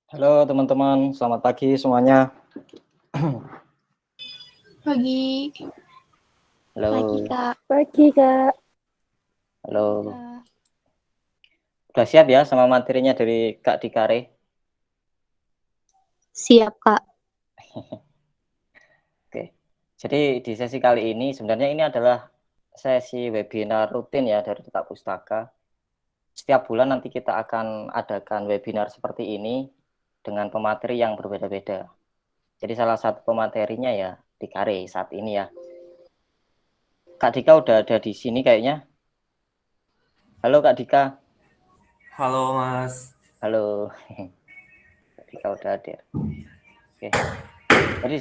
Halo teman-teman, selamat pagi semuanya. Pagi. Pagi, Halo, Kak. Pagi, Kak. Pagi, halo. Kak. Udah siap ya sama materinya dari Kak Dikare? Siap, Kak. Oke. Jadi di sesi kali ini sebenarnya ini adalah sesi webinar rutin ya dari Duta Pustaka. Setiap bulan nanti kita akan adakan webinar seperti ini dengan pemateri yang berbeda-beda. Jadi salah satu pematerinya ya Dikare saat ini ya. Kak Dika udah ada di sini kayaknya. Halo Kak Dika. Halo Mas. Halo. Kak Dika udah hadir. Oke. Jadi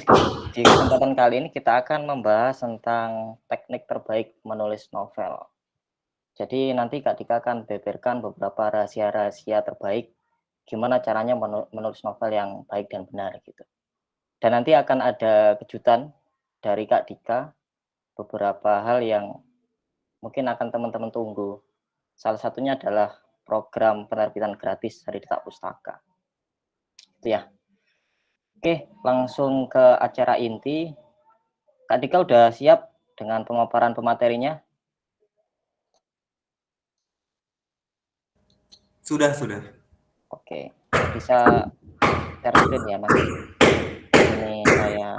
di kesempatan kali ini kita akan membahas tentang teknik terbaik menulis novel. Jadi nanti Kak Dika akan beberkan beberapa rahasia-rahasia terbaik gimana caranya menulis novel yang baik dan benar gitu. Dan nanti akan ada kejutan dari Kak Dika, beberapa hal yang mungkin akan teman-teman tunggu. Salah satunya adalah program penerbitan gratis dari Duta Pustaka. Itu ya. Oke, langsung ke acara inti. Kak Dika udah siap dengan pemaparan pematerinya? Sudah. Oke, bisa share screen ya Mas? Ini saya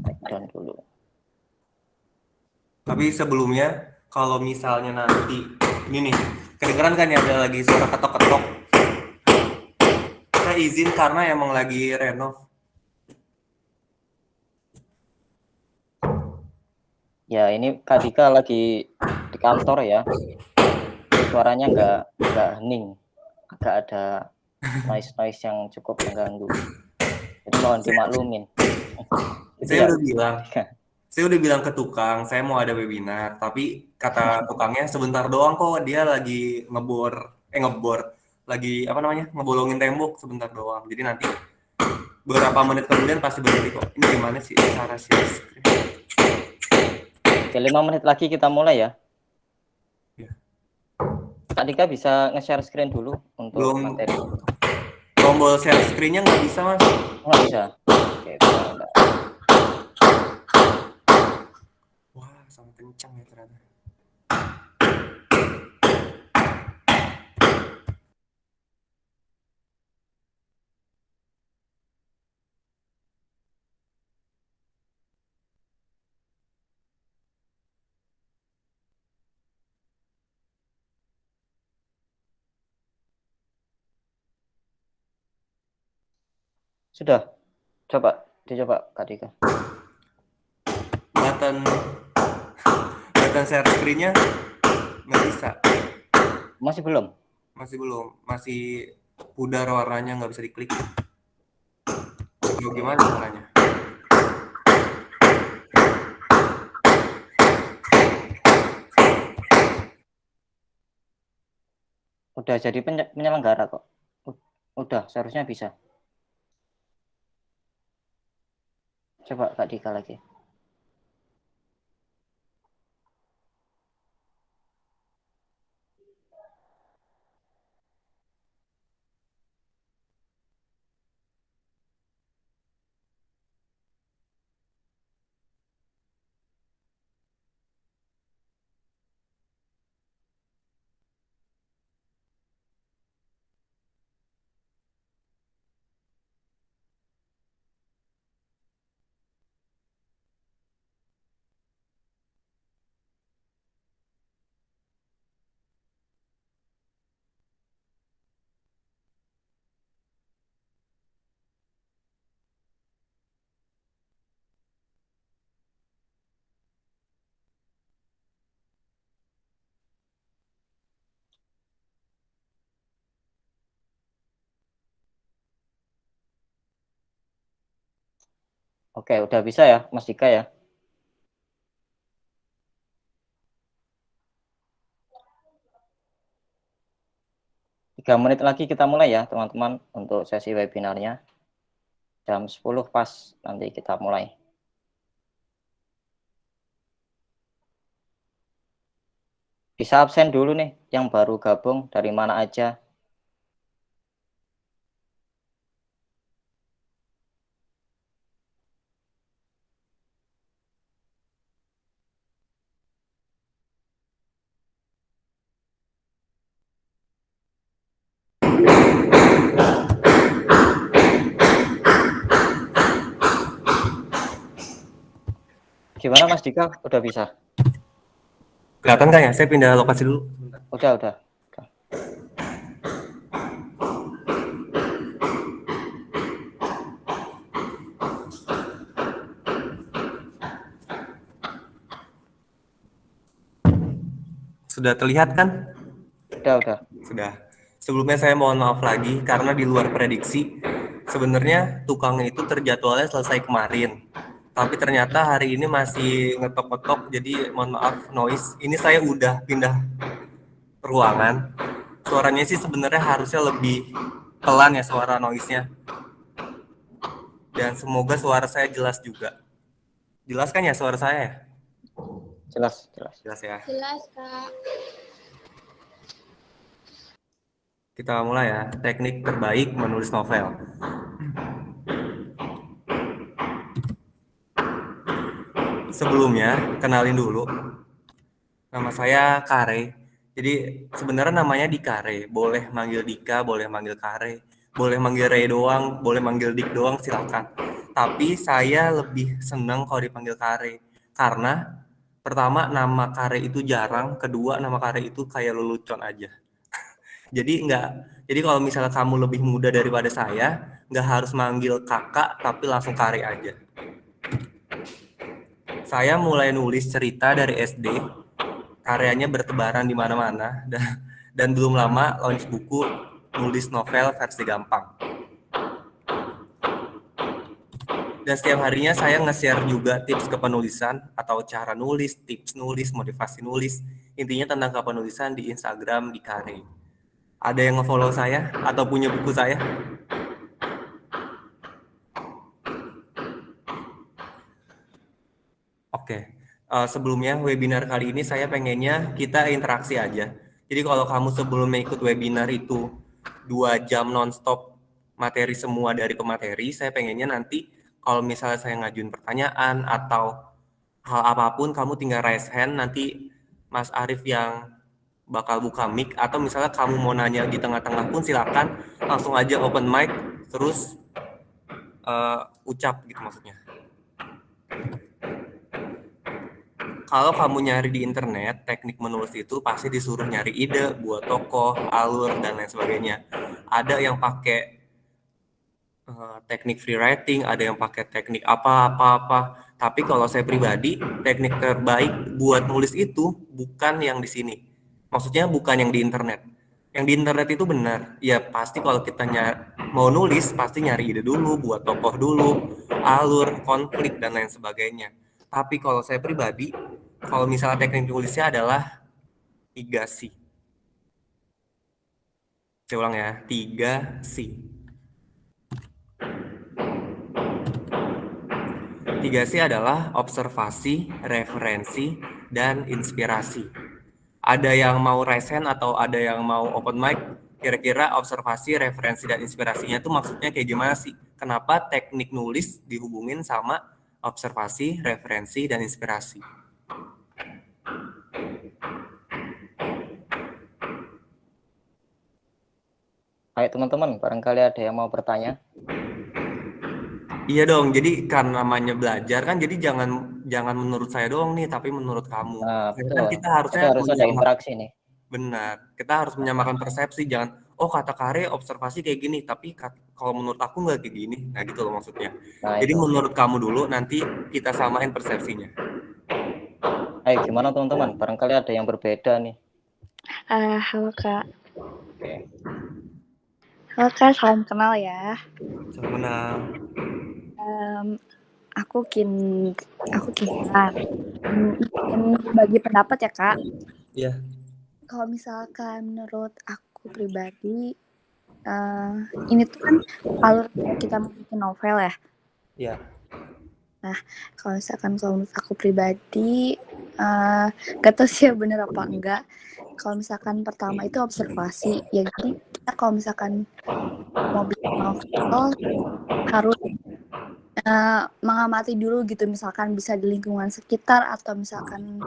take down dulu. Tapi sebelumnya, kalau misalnya nanti ini nih, kedengeran kan ya ada lagi suara ketok-ketok. Saya izin karena emang lagi renov. Ya ini Kak Dika lagi di kantor ya. Jadi suaranya nggak hening, agak ada noise yang cukup mengganggu. Jadi mohon dimaklumin. Itu Saya ya udah bilang, Kak Dika. saya udah bilang ke tukang, saya mau ada webinar, tapi kata tukangnya sebentar doang kok, dia lagi ngebor, lagi apa namanya, ngebolongin tembok sebentar doang. Jadi nanti beberapa menit kemudian pasti berdiri kok. Ini gimana sih cara share screen? Oke, 5 menit lagi kita mulai ya. Ya. Kak Dika bisa nge-share screen dulu untuk Belum materinya. tombol share screen-nya nggak bisa mas. Oh, nggak bisa. Oke, bentar. Wah, sangat kencang ya ternyata. Sudah. Dicoba Kak Dika. Button share screen-nya nggak bisa. Masih belum? Masih belum. Masih pudar warnanya, nggak bisa diklik. Mau Oke. gimana caranya? Udah jadi penyelenggara kok. Udah, seharusnya bisa. Coba Kak Dika lagi. Oke, udah bisa ya Mas Dika ya? Tiga menit lagi kita mulai ya teman-teman untuk sesi webinarnya. Jam 10 pas nanti kita mulai. Bisa absen dulu nih yang baru gabung dari mana aja. Gimana Mas Dika? Udah bisa? Kelihatan kan ya? Saya pindah lokasi dulu. Udah. Sudah terlihat kan? Udah. Sudah. Sebelumnya saya mohon maaf lagi karena di luar prediksi. Sebenarnya tukangnya itu terjadwalnya selesai kemarin. Tapi ternyata hari ini masih ngetok-ngetok, jadi mohon maaf noise. Ini saya udah pindah ruangan. Suaranya sih sebenarnya harusnya lebih pelan ya suara noise-nya. Dan semoga suara saya jelas juga. Jelas kan ya suara saya ya? Jelas. Jelas ya. Jelas, Kak. Kita mulai ya. Teknik terbaik menulis novel. Sebelumnya, kenalin dulu. Nama saya Kare. Jadi sebenarnya namanya Dikare. Boleh manggil Dika, boleh manggil Kare. Boleh manggil Re doang, boleh manggil Dik doang, silakan. Tapi saya lebih senang kalau dipanggil Kare. Karena pertama nama Kare itu jarang, kedua nama Kare itu kayak lelucon aja. Jadi kalau misalnya kamu lebih muda daripada saya, nggak harus manggil kakak, tapi langsung Kare aja. Saya mulai nulis cerita dari SD, karyanya bertebaran di mana-mana, dan belum lama launch buku nulis novel versi gampang. Dan setiap harinya saya nge-share juga tips kepenulisan atau cara nulis, tips nulis, motivasi nulis, intinya tentang kepenulisan di Instagram di Kare. Ada yang nge-follow saya atau punya buku saya? Oke. Sebelumnya webinar kali ini saya pengennya kita interaksi aja. Jadi kalau kamu sebelumnya ikut webinar itu 2 jam nonstop materi semua dari pemateri, saya pengennya nanti kalau misalnya saya ngajuin pertanyaan atau hal apapun, kamu tinggal raise hand, nanti Mas Arif yang bakal buka mic, atau misalnya kamu mau nanya di tengah-tengah pun silakan langsung aja open mic, terus ucap gitu maksudnya. Kalau kamu nyari di internet, teknik menulis itu pasti disuruh nyari ide buat tokoh, alur, dan lain sebagainya. Ada yang pakai teknik free writing, ada yang pakai teknik apa. Tapi kalau saya pribadi, teknik terbaik buat nulis itu bukan yang di sini. Maksudnya bukan yang di internet. Yang di internet itu benar. Ya pasti kalau kita mau nulis, pasti nyari ide dulu, buat tokoh dulu, alur, konflik, dan lain sebagainya. Tapi kalau saya pribadi, kalau misalnya teknik nulisnya adalah 3C. Saya ulang ya, 3C. 3C adalah observasi, referensi, dan inspirasi. Ada yang mau raise hand atau ada yang mau open mic? Kira-kira observasi, referensi, dan inspirasinya itu maksudnya kayak gimana sih? Kenapa teknik nulis dihubungin sama observasi, referensi, dan inspirasi? Baik teman-teman, barangkali ada yang mau bertanya. Iya dong, jadi karena namanya belajar kan, jadi jangan menurut saya doang nih, tapi menurut kamu. Nah, Kan betul. kita harusnya Tapi harus ada interaksi nih. benar. Kita harus menyamakan persepsi, jangan kata Kare observasi kayak gini, tapi kalau menurut aku nggak kayak gini. Nah gitu loh maksudnya. Nah, Jadi itu. menurut kamu dulu, nanti kita samain persepsinya. Ayo, gimana teman-teman? Barangkali ada yang berbeda nih. Halo, Kak. Oke. Halo, Kak. Salam kenal ya. Salam kenal. Aku Kinan. Bagi pendapat ya, Kak. Iya. Kalau misalkan menurut aku pribadi, ini tuh kan alur kita bikin novel ya. Iya. Nah, kalau misalkan menurut aku pribadi, gak tau sih ya bener apa enggak. Kalau misalkan pertama itu observasi, ya jadi kita kalau misalkan mau bikin novel harus mengamati dulu gitu, misalkan bisa di lingkungan sekitar atau misalkan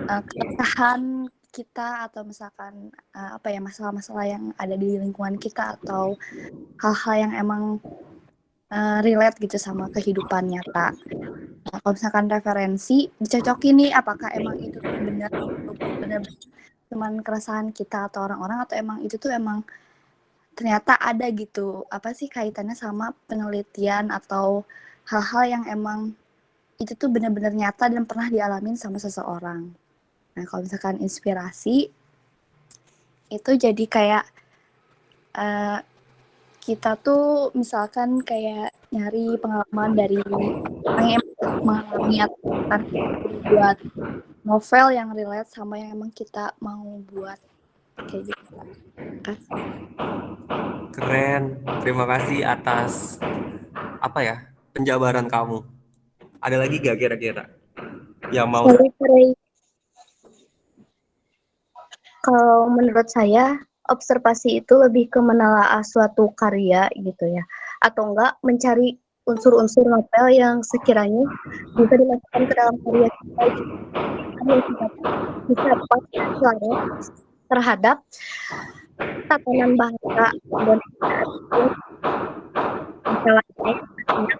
keresahan kita atau misalkan masalah-masalah yang ada di lingkungan kita atau hal-hal yang emang relate gitu sama kehidupan nyata. Nah, kalau misalkan referensi, dicocokin nih apakah emang itu tuh benar cuman keresahan kita atau orang-orang, atau emang itu tuh emang ternyata ada gitu, apa sih kaitannya sama penelitian atau hal-hal yang emang itu tuh benar-benar nyata dan pernah dialamin sama seseorang. Nah, kalau misalkan inspirasi, itu jadi kayak uh, kita tuh misalkan kayak nyari pengalaman dari orang yang mengalami atau kan buat novel yang relate sama yang emang kita mau buat kayak gitu. Kasih. Keren. Terima kasih atas apa ya penjabaran kamu. Ada lagi gak kira-kira yang mau? Kalau menurut saya, observasi itu lebih ke menelaah suatu karya gitu ya, atau enggak mencari unsur-unsur novel yang sekiranya bisa dimasukkan ke dalam karya kita gitu. Karya kita bisa pas selera terhadap tatanan bahasa dan misalnya terus kalau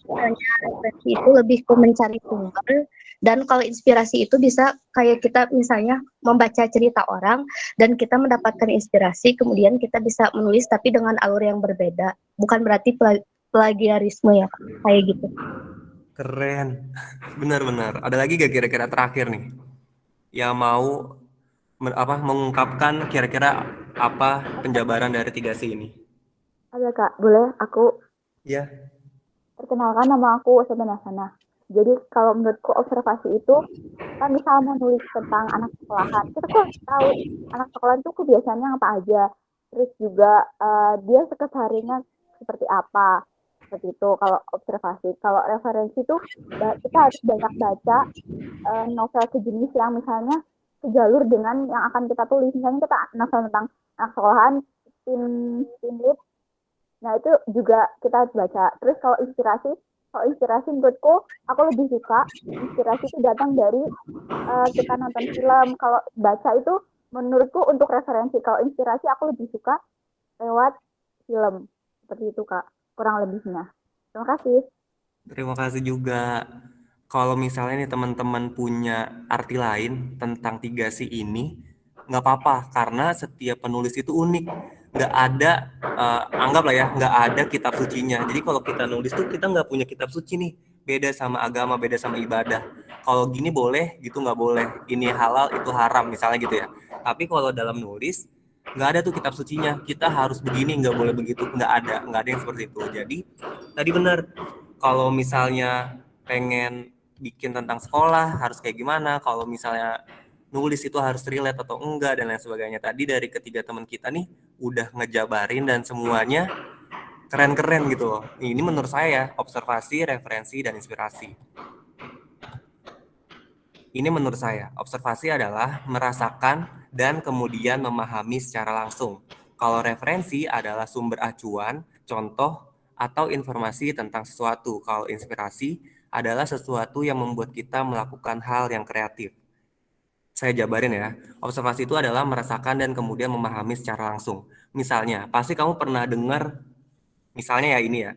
misalnya referensi itu lebih ke mencari sumber, dan kalau inspirasi itu bisa kayak kita misalnya membaca cerita orang dan kita mendapatkan inspirasi, kemudian kita bisa menulis tapi dengan alur yang berbeda. Bukan berarti plagiarisme ya, kayak gitu. Keren. Benar-benar. Ada lagi gak kira-kira terakhir nih yang mau mengungkapkan kira-kira apa penjabaran dari 3C ini? Ada Kak, boleh aku Ya. perkenalkan, nama aku Sabana Sana. Jadi kalau menurutku observasi itu kan misalnya menulis tentang anak sekolahan, kita kok tahu anak sekolahan itu kebiasaannya apa aja, terus juga dia kesehariannya seperti apa, seperti itu kalau observasi. Kalau referensi itu kita harus banyak baca novel sejenis yang misalnya sejalur dengan yang akan kita tulis. Misalnya kita novel tentang anak sekolahan, teen lit, nah itu juga kita harus baca. Terus kalau inspirasi menurutku aku lebih suka inspirasi itu datang dari kita nonton film. Kalau baca itu menurutku untuk referensi. Kalau inspirasi aku lebih suka lewat film. Seperti itu Kak, kurang lebihnya. Terima kasih. Terima kasih juga. Kalau misalnya nih teman-teman punya arti lain tentang 3C ini, nggak apa-apa, karena setiap penulis itu unik. Nggak ada, anggaplah ya, nggak ada kitab sucinya. Jadi kalau kita nulis tuh kita nggak punya kitab suci nih. Beda sama agama, beda sama ibadah. Kalau gini boleh, gitu nggak boleh. Ini halal, itu haram, misalnya gitu ya. Tapi kalau dalam nulis, nggak ada tuh kitab sucinya. Kita harus begini, nggak boleh begitu. Nggak ada yang seperti itu. Jadi, tadi benar. Kalau misalnya pengen bikin tentang sekolah harus kayak gimana, kalau misalnya nulis itu harus relate atau enggak dan lain sebagainya. Tadi dari ketiga teman kita nih udah ngejabarin dan semuanya keren-keren gitu loh. Ini menurut saya observasi, referensi, dan inspirasi. Ini menurut saya, observasi adalah merasakan dan kemudian memahami secara langsung. Kalau referensi adalah sumber acuan, contoh, atau informasi tentang sesuatu. Kalau inspirasi adalah sesuatu yang membuat kita melakukan hal yang kreatif. Saya jabarin ya, observasi itu adalah merasakan dan kemudian memahami secara langsung. Misalnya, pasti kamu pernah dengar, misalnya ya ini ya,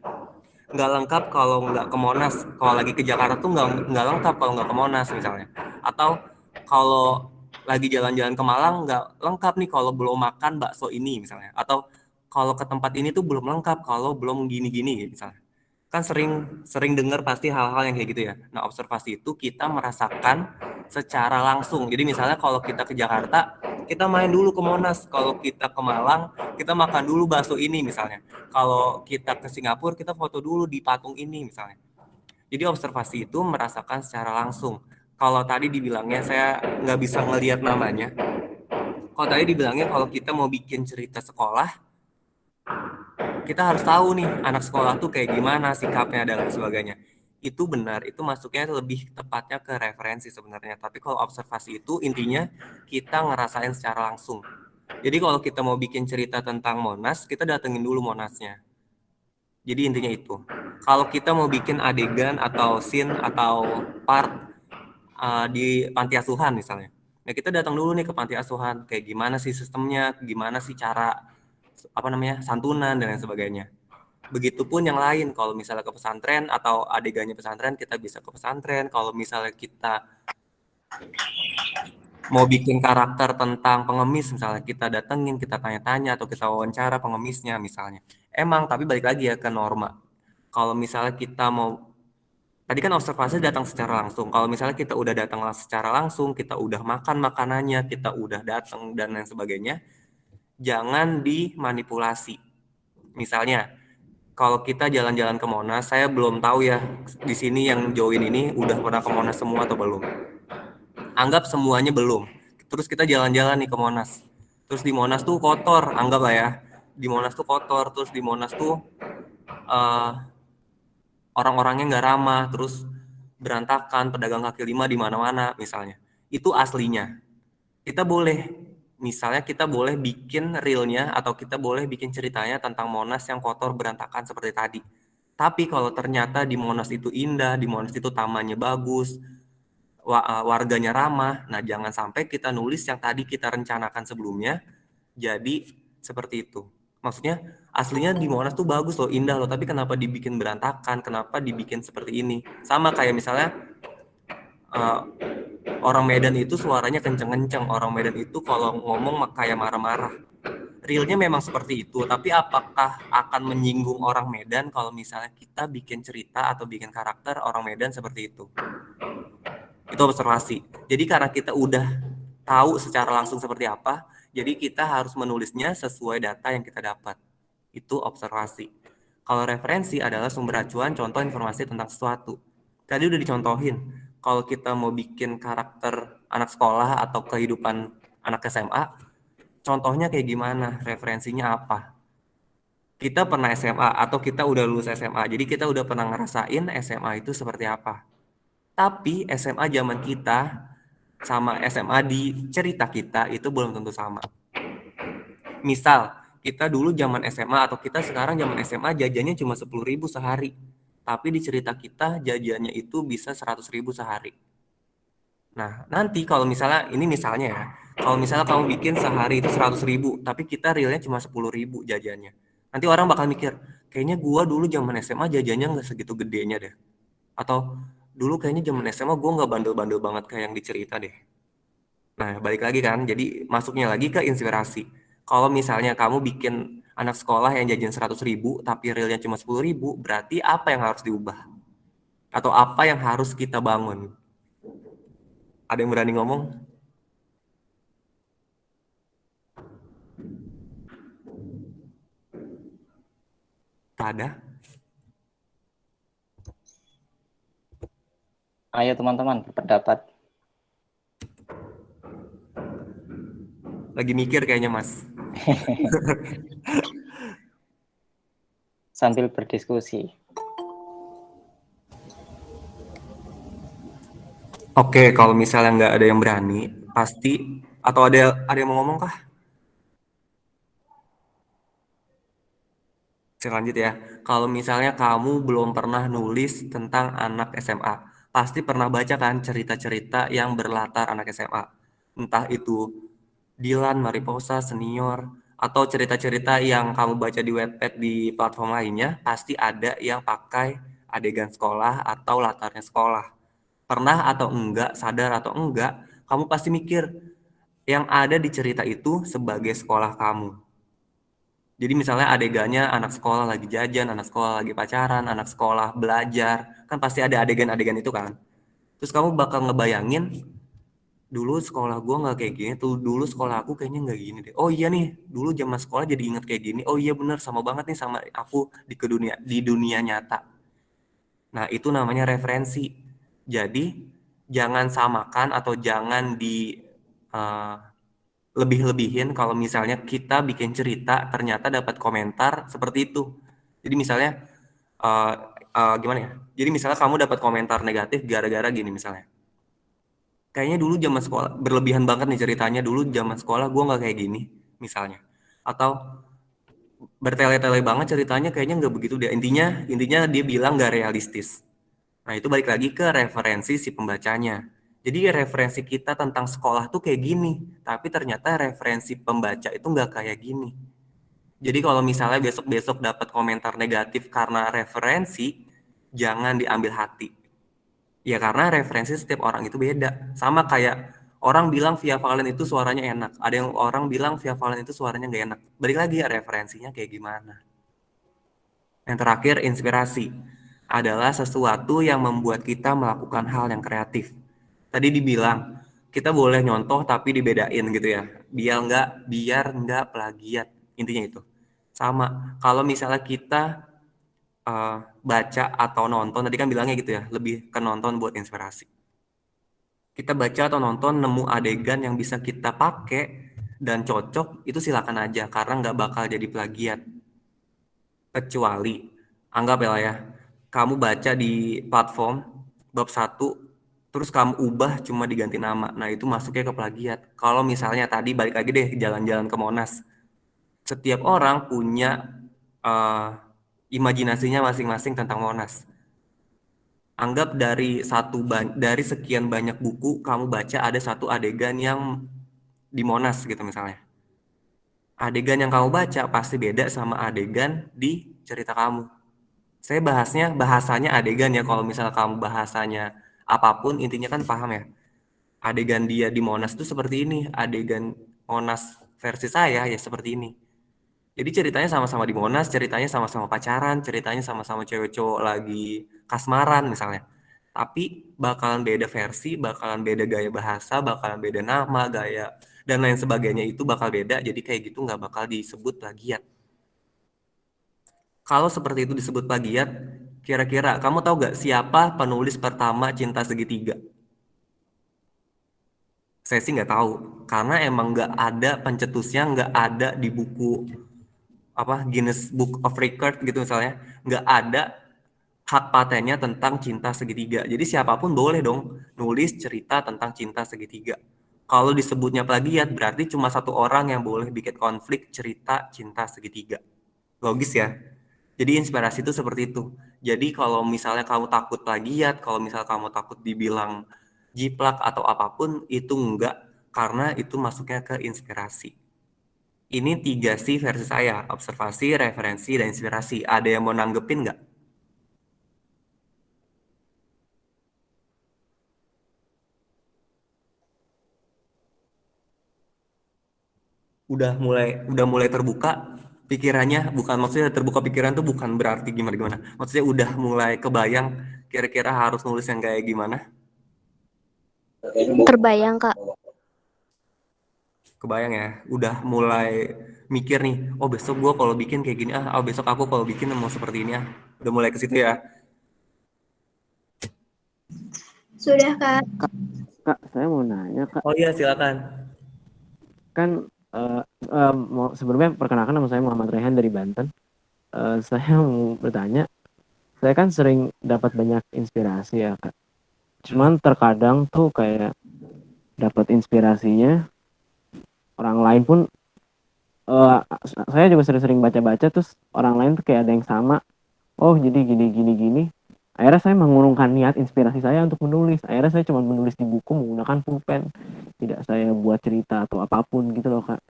nggak lengkap kalau nggak ke Monas. Kalau lagi ke Jakarta tuh nggak lengkap kalau nggak ke Monas misalnya. Atau kalau lagi jalan-jalan ke Malang nggak lengkap nih kalau belum makan bakso ini misalnya. Atau kalau ke tempat ini tuh belum lengkap kalau belum gini-gini misalnya. Kan sering sering dengar pasti hal-hal yang kayak gitu ya. Nah, observasi itu kita merasakan secara langsung. Jadi misalnya kalau kita ke Jakarta, kita main dulu ke Monas. Kalau kita ke Malang, kita makan dulu bakso ini misalnya. Kalau kita ke Singapura, kita foto dulu di patung ini misalnya. Jadi observasi itu merasakan secara langsung. Kalau tadi dibilangnya saya nggak bisa ngelihat namanya. Kalau tadi dibilangnya kalau kita mau bikin cerita sekolah, kita harus tahu nih anak sekolah tuh kayak gimana sikapnya dan lain sebagainya. Itu benar, itu masuknya lebih tepatnya ke referensi sebenarnya. Tapi kalau observasi itu intinya kita ngerasain secara langsung. Jadi kalau kita mau bikin cerita tentang Monas, kita datengin dulu Monasnya. Jadi intinya itu. Kalau kita mau bikin adegan atau scene atau part di panti asuhan misalnya, ya kita datang dulu nih ke panti asuhan. Kayak gimana sih sistemnya, gimana sih cara santunan dan lain sebagainya. Begitupun yang lain, kalau misalnya ke pesantren atau adegannya pesantren, kita bisa ke pesantren. Kalau misalnya kita mau bikin karakter tentang pengemis, misalnya kita datengin, kita tanya-tanya, atau kita wawancara pengemisnya misalnya. Emang, tapi balik lagi ya ke norma. Kalau misalnya kita mau, tadi kan observasi datang secara langsung. Kalau misalnya kita udah datang secara langsung, kita udah makan makanannya, kita udah datang dan lain sebagainya, jangan dimanipulasi. Misalnya, kalau kita jalan-jalan ke Monas, saya belum tahu ya di sini yang join ini udah pernah ke Monas semua atau belum. Anggap semuanya belum. Terus kita jalan-jalan nih ke Monas. Terus di Monas tuh kotor, anggap lah ya. Di Monas tuh kotor, terus di Monas tuh eh, orang-orangnya nggak ramah, terus berantakan, pedagang kaki lima di mana-mana misalnya. Itu aslinya. Kita boleh, misalnya kita boleh bikin realnya atau kita boleh bikin ceritanya tentang Monas yang kotor berantakan seperti tadi. Tapi kalau ternyata di Monas itu indah, di Monas itu tamannya bagus, warganya ramah, nah jangan sampai kita nulis yang tadi kita rencanakan sebelumnya jadi seperti itu. Maksudnya aslinya di Monas tuh bagus loh, indah loh, tapi kenapa dibikin berantakan, kenapa dibikin seperti ini. Sama kayak misalnya orang Medan itu suaranya kenceng-kenceng, orang Medan itu kalau ngomong kayak marah-marah. Realnya memang seperti itu, tapi apakah akan menyinggung orang Medan kalau misalnya kita bikin cerita atau bikin karakter orang Medan seperti itu? Itu observasi. Jadi karena kita udah tahu secara langsung seperti apa, jadi kita harus menulisnya sesuai data yang kita dapat. Itu observasi. Kalau referensi adalah sumber acuan, contoh informasi tentang sesuatu. Tadi udah dicontohin. Kalau kita mau bikin karakter anak sekolah atau kehidupan anak SMA, contohnya kayak gimana? Referensinya apa? Kita pernah SMA atau kita udah lulus SMA, jadi kita udah pernah ngerasain SMA itu seperti apa. Tapi SMA zaman kita sama SMA di cerita kita itu belum tentu sama. Misal, kita dulu zaman SMA atau kita sekarang zaman SMA jajannya cuma 10.000 sehari. Tapi di cerita kita jajannya itu bisa 100.000 sehari. Nah, nanti kalau misalnya, ini misalnya ya, kalau misalnya kamu bikin sehari itu 100.000, tapi kita realnya cuma 10.000 jajannya. Nanti orang bakal mikir, kayaknya gua dulu zaman SMA jajannya nggak segitu gedenya deh. Atau dulu kayaknya zaman SMA gue nggak bandel-bandel banget kayak yang dicerita deh. Nah, balik lagi kan, jadi masuknya lagi ke inspirasi. Kalau misalnya kamu bikin anak sekolah yang jajan 100.000, tapi realnya cuma 10.000, berarti apa yang harus diubah? Atau apa yang harus kita bangun? Ada yang berani ngomong? Tak ada? Ayo teman-teman, berpendapat. Lagi mikir kayaknya, Mas. Sambil berdiskusi. Oke, kalau misalnya nggak ada yang berani, pasti, atau ada yang mau ngomong kah? Saya lanjut ya. Kalau misalnya kamu belum pernah nulis tentang anak SMA, pasti pernah baca kan cerita-cerita yang berlatar anak SMA. Entah itu Dilan, Mariposa, Senior, atau cerita-cerita yang kamu baca di Wattpad di platform lainnya, pasti ada yang pakai adegan sekolah atau latarnya sekolah. Pernah atau enggak, sadar atau enggak, kamu pasti mikir yang ada di cerita itu sebagai sekolah kamu. Jadi misalnya adegannya anak sekolah lagi jajan, anak sekolah lagi pacaran, anak sekolah belajar, kan pasti ada adegan-adegan itu kan. Terus kamu bakal ngebayangin, dulu sekolah gue nggak kayak gini, tuh dulu sekolah aku kayaknya nggak gini deh. Oh iya nih, dulu zaman sekolah jadi inget kayak gini. Oh iya bener, sama banget nih sama aku di dunia nyata. Nah itu namanya referensi. Jadi jangan samakan atau jangan di lebih-lebihin kalau misalnya kita bikin cerita ternyata dapat komentar seperti itu. Jadi misalnya gimana ya? Jadi misalnya kamu dapat komentar negatif gara-gara gini misalnya. Kayaknya dulu zaman sekolah berlebihan banget nih ceritanya, dulu zaman sekolah gue nggak kayak gini misalnya. Atau bertele-tele banget ceritanya kayaknya nggak begitu deh. Intinya dia bilang nggak realistis. Nah itu balik lagi ke referensi si pembacanya. Jadi referensi kita tentang sekolah tuh kayak gini, tapi ternyata referensi pembaca itu nggak kayak gini. Jadi kalau misalnya besok-besok dapat komentar negatif karena referensi, jangan diambil hati. Ya karena referensi setiap orang itu beda. Sama kayak orang bilang Via Valen itu suaranya enak. Ada yang orang bilang Via Valen itu suaranya nggak enak. Balik lagi ya referensinya kayak gimana. Yang terakhir, inspirasi adalah sesuatu yang membuat kita melakukan hal yang kreatif. Tadi dibilang, kita boleh nyontoh tapi dibedain gitu ya. Biar nggak plagiat. Intinya itu. Sama, kalau misalnya kita baca atau nonton, tadi kan bilangnya gitu ya, lebih ke nonton buat inspirasi. Kita baca atau nonton, nemu adegan yang bisa kita pakai dan cocok, itu silakan aja, karena nggak bakal jadi plagiat. Kecuali, anggap ya, kamu baca di platform bab 1, terus kamu ubah cuma diganti nama. Nah, itu masuknya ke plagiat. Kalau misalnya tadi balik lagi deh jalan-jalan ke Monas. Setiap orang punya imajinasinya masing-masing tentang Monas. Anggap dari sekian banyak buku kamu baca ada satu adegan yang di Monas gitu misalnya. Adegan yang kamu baca pasti beda sama adegan di cerita kamu. Saya bahasanya adegan ya, kalau misalnya kamu bahasanya apapun intinya kan paham ya. Adegan dia di Monas itu seperti ini, adegan Monas versi saya ya seperti ini. Jadi ceritanya sama-sama di Monas, ceritanya sama-sama pacaran, ceritanya sama-sama cewek cowok lagi kasmaran misalnya. Tapi bakalan beda versi, bakalan beda gaya bahasa, bakalan beda nama, gaya, dan lain sebagainya itu bakal beda. Jadi kayak gitu nggak bakal disebut plagiat. Kalau seperti itu disebut plagiat, kira-kira kamu tahu nggak siapa penulis pertama Cinta Segitiga? Saya sih nggak tahu, karena emang nggak ada pencetusnya, nggak ada di buku Guinness Book of Record gitu misalnya, nggak ada hak patennya tentang cinta segitiga. Jadi siapapun boleh dong nulis cerita tentang cinta segitiga. Kalau disebutnya plagiat berarti cuma satu orang yang boleh bikin konflik cerita cinta segitiga. Logis ya? Jadi inspirasi itu seperti itu. Jadi kalau misalnya kamu takut plagiat, kalau misalnya kamu takut dibilang jiplak atau apapun, itu enggak, karena itu masuknya ke inspirasi. Ini 3C versi saya, observasi, referensi, dan inspirasi. Ada yang mau nanggepin nggak? Udah mulai terbuka pikirannya, bukan maksudnya terbuka pikiran tuh bukan berarti gimana. Maksudnya udah mulai kebayang kira-kira harus nulis yang kayak gimana? Terbayang, Kak. Kebayang ya, udah mulai mikir nih, oh besok gue kalau bikin kayak gini, besok aku kalau bikin mau seperti ini. Udah mulai ke situ ya. Sudah, Kak. Kak, saya mau nanya, Kak. Oh iya, silakan. Kan sebelumnya perkenalkan, nama saya Muhammad Rehan dari Banten. Saya mau bertanya, saya kan sering dapat banyak inspirasi ya, Kak. Cuman terkadang tuh kayak dapat inspirasinya orang lain pun, saya juga sering baca-baca, terus orang lain tuh kayak ada yang sama. Oh, jadi gini. Akhirnya saya mengurungkan niat inspirasi saya untuk menulis. Akhirnya saya cuma menulis di buku menggunakan pulpen. Tidak saya buat cerita atau apapun gitu loh, Kak.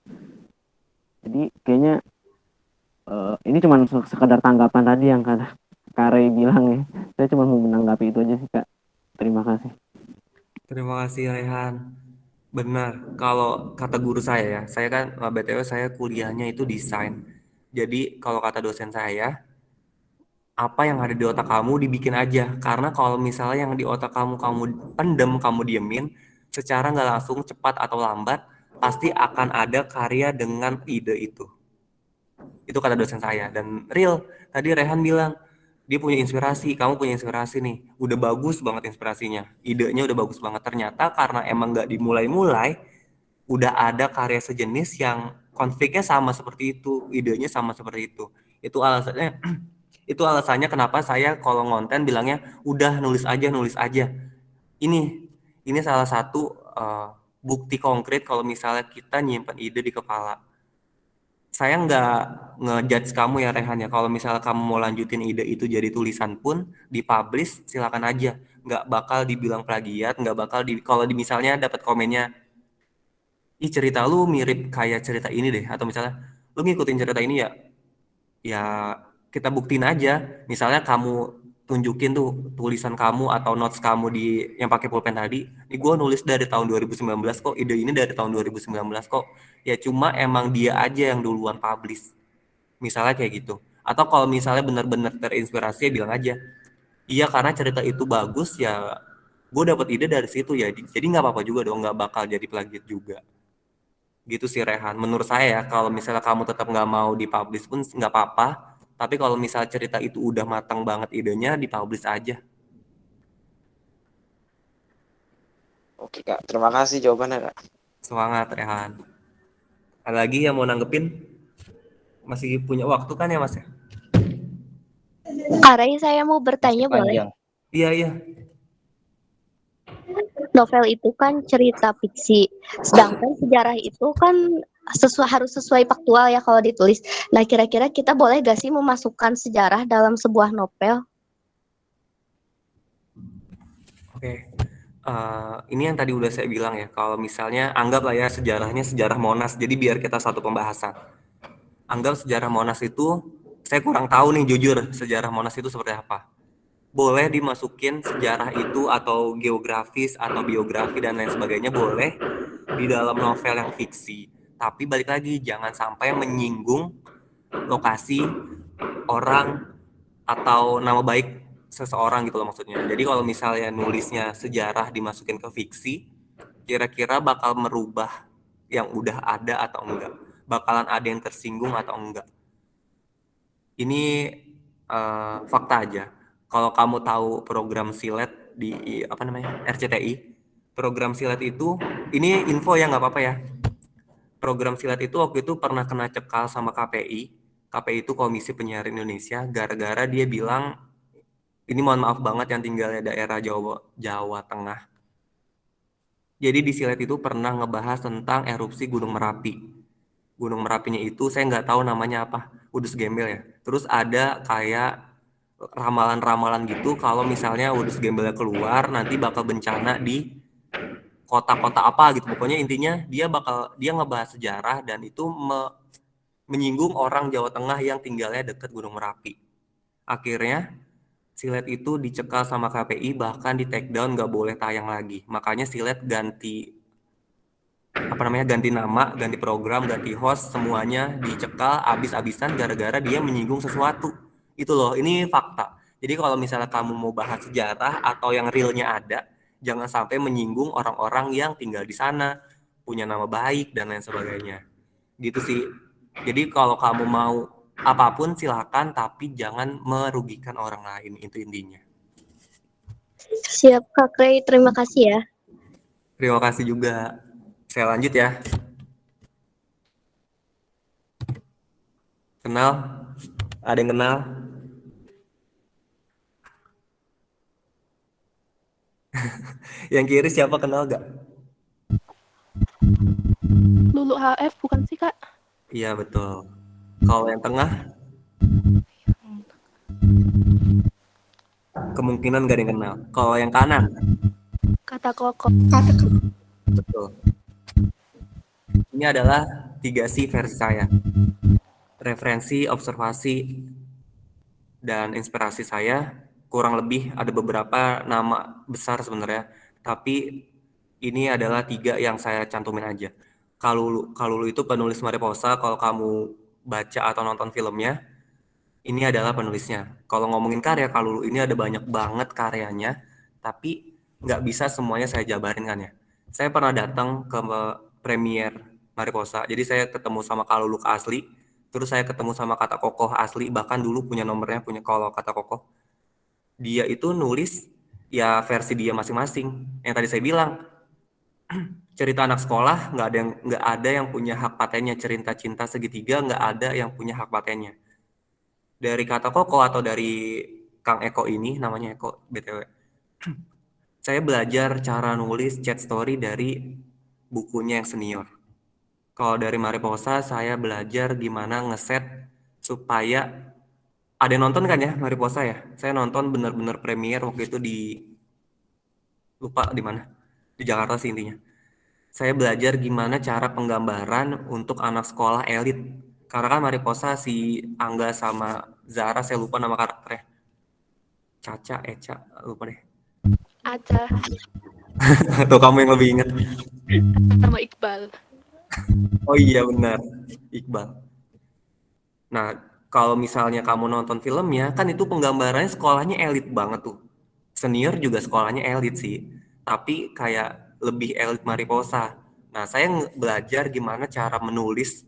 Jadi kayaknya ini cuma sekedar tanggapan tadi yang kata Kare bilang ya. Saya cuma mau menanggapi itu aja sih, Kak. Terima kasih. Terima kasih Rehan. Benar, kalau kata guru saya ya, saya kan BTW saya kuliahnya itu desain. Jadi kalau kata dosen saya, apa yang ada di otak kamu dibikin aja. Karena kalau misalnya yang di otak kamu pendem, kamu diemin, secara nggak langsung cepat atau lambat, pasti akan ada karya dengan ide itu. Itu kata dosen saya. Dan real, tadi Rehan bilang, dia punya inspirasi, kamu punya inspirasi nih. Udah bagus banget inspirasinya. Idenya udah bagus banget. Ternyata karena emang nggak dimulai-mulai, udah ada karya sejenis yang konfliknya sama seperti itu, idenya sama seperti itu. Itu alasannya kenapa saya kalau ngonten bilangnya udah nulis aja. Ini salah satu bukti konkret kalau misalnya kita nyimpen ide di kepala. Saya nggak ngejudge kamu ya Rehan ya. Kalau misalnya kamu mau lanjutin ide itu jadi tulisan pun dipublish, silakan aja. Nggak bakal dibilang plagiat, nggak bakal kalau misalnya dapat komennya, ih cerita lu mirip kayak cerita ini deh, atau misalnya lu ngikutin cerita ini ya kita buktiin aja. Misalnya kamu tunjukin tuh tulisan kamu atau notes kamu yang pakai pulpen tadi. Ini gue nulis dari tahun 2019 kok, ide ini dari tahun 2019 kok. Ya cuma emang dia aja yang duluan publish. Misalnya kayak gitu. Atau kalau misalnya benar-benar terinspirasi ya bilang aja, iya karena cerita itu bagus ya, gue dapat ide dari situ ya. Jadi nggak apa-apa juga dong, nggak bakal jadi plagiat juga. Gitu sih Rehan. Menurut saya ya, kalau misalnya kamu tetap nggak mau dipublish pun nggak apa-apa. Tapi kalau misalnya cerita itu udah matang banget idenya, dipublish aja. Oke Kak, terima kasih jawabannya Kak. Semangat Rehan. Ada lagi yang mau nanggepin? Masih punya waktu kan ya Mas ya? Arai, saya mau Masih bertanya boleh? panjang. Iya. Novel itu kan cerita fiksi, sedangkan sejarah itu kan harus sesuai faktual ya kalau ditulis. Nah, kira-kira kita boleh gak sih memasukkan sejarah dalam sebuah novel? Oke. Ini yang tadi udah saya bilang ya, kalau misalnya anggaplah ya sejarahnya sejarah Monas, jadi biar kita satu pembahasan. Anggap sejarah Monas itu, saya kurang tahu nih jujur sejarah Monas itu seperti apa. Boleh dimasukin sejarah itu atau geografis atau biografi dan lain sebagainya boleh di dalam novel yang fiksi. Tapi balik lagi jangan sampai menyinggung lokasi, orang, atau nama baik seseorang gitu loh maksudnya. Jadi kalau misalnya nulisnya sejarah dimasukin ke fiksi, kira-kira bakal merubah yang udah ada atau enggak? Bakalan ada yang tersinggung atau enggak? Ini fakta aja. Kalau kamu tahu program silet di apa namanya RCTI, program silet itu ini info ya nggak apa-apa ya. Program silet itu waktu itu pernah kena cekal sama KPI. KPI itu Komisi Penyiaran Indonesia gara-gara dia bilang ini mohon maaf banget yang tinggalnya daerah Jawa Tengah. Jadi di silet itu pernah ngebahas tentang erupsi Gunung Merapi. Gunung Merapinya itu saya nggak tahu namanya apa, Udus Gembel ya. Terus ada kayak ramalan-ramalan gitu kalau misalnya Udus Gembelnya keluar nanti bakal bencana di kota-kota apa gitu. Pokoknya intinya dia ngebahas sejarah dan itu menyinggung orang Jawa Tengah yang tinggalnya dekat Gunung Merapi. Akhirnya silet itu dicekal sama KPI, bahkan di take down, nggak boleh tayang lagi. Makanya silet ganti nama, ganti program, ganti host, semuanya dicekal abis-abisan gara-gara dia menyinggung sesuatu. Itu loh, ini fakta. Jadi kalau misalnya kamu mau bahas sejarah atau yang realnya ada, jangan sampai menyinggung orang-orang yang tinggal di sana, punya nama baik dan lain sebagainya. Gitu sih. Jadi kalau kamu mau apapun silakan, tapi jangan merugikan orang lain, itu intinya. Siap Kak Ray, terima kasih ya. Terima kasih juga. Saya lanjut ya. Kenal? Ada yang kenal? Yang kiri siapa, kenal gak? Lulu HF bukan sih Kak? Iya betul. Kalau yang tengah? Kemungkinan gak ada yang kenal. Kalau yang kanan? Kata Koko. Betul. Ini adalah 3C versi saya. Referensi, observasi, dan inspirasi saya kurang lebih ada beberapa nama besar sebenarnya, tapi ini adalah 3 yang saya cantumin aja. Kalulu itu penulis Mariposa, kalau kamu baca atau nonton filmnya, ini adalah penulisnya. Kalau ngomongin karya, Kalulu ini ada banyak banget karyanya, tapi nggak bisa semuanya saya jabarin kan ya. Saya pernah datang ke premier Mariposa, jadi saya ketemu sama Kalulu asli, terus saya ketemu sama Kata Kokoh asli, bahkan dulu punya nomornya, punya kalau Kata Kokoh. Dia itu nulis ya versi dia masing-masing. Yang tadi saya bilang, cerita anak sekolah nggak ada yang punya hak patennya. Cerita cinta segitiga nggak ada yang punya hak patennya. Dari Kata Kokoh atau dari Kang Eko ini, namanya Eko BTW, saya belajar cara nulis chat story dari bukunya yang senior. Kalau dari Mariposa, saya belajar gimana ngeset supaya ada yang nonton kan ya Mariposa ya. Saya nonton bener-bener premier waktu itu lupa di mana, di Jakarta sih intinya. Saya belajar gimana cara penggambaran untuk anak sekolah elit. Karena kan Mariposa si Angga sama Zara, saya lupa nama karakternya. Caca, Eca, lupa deh. Aca Tuh kamu yang lebih ingat. sama Iqbal. Oh iya benar, Iqbal. Nah, kalau misalnya kamu nonton filmnya, kan itu penggambarannya sekolahnya elit banget tuh. Senior juga sekolahnya elit sih, tapi kayak lebih elit Mariposa. Nah, saya belajar gimana cara menulis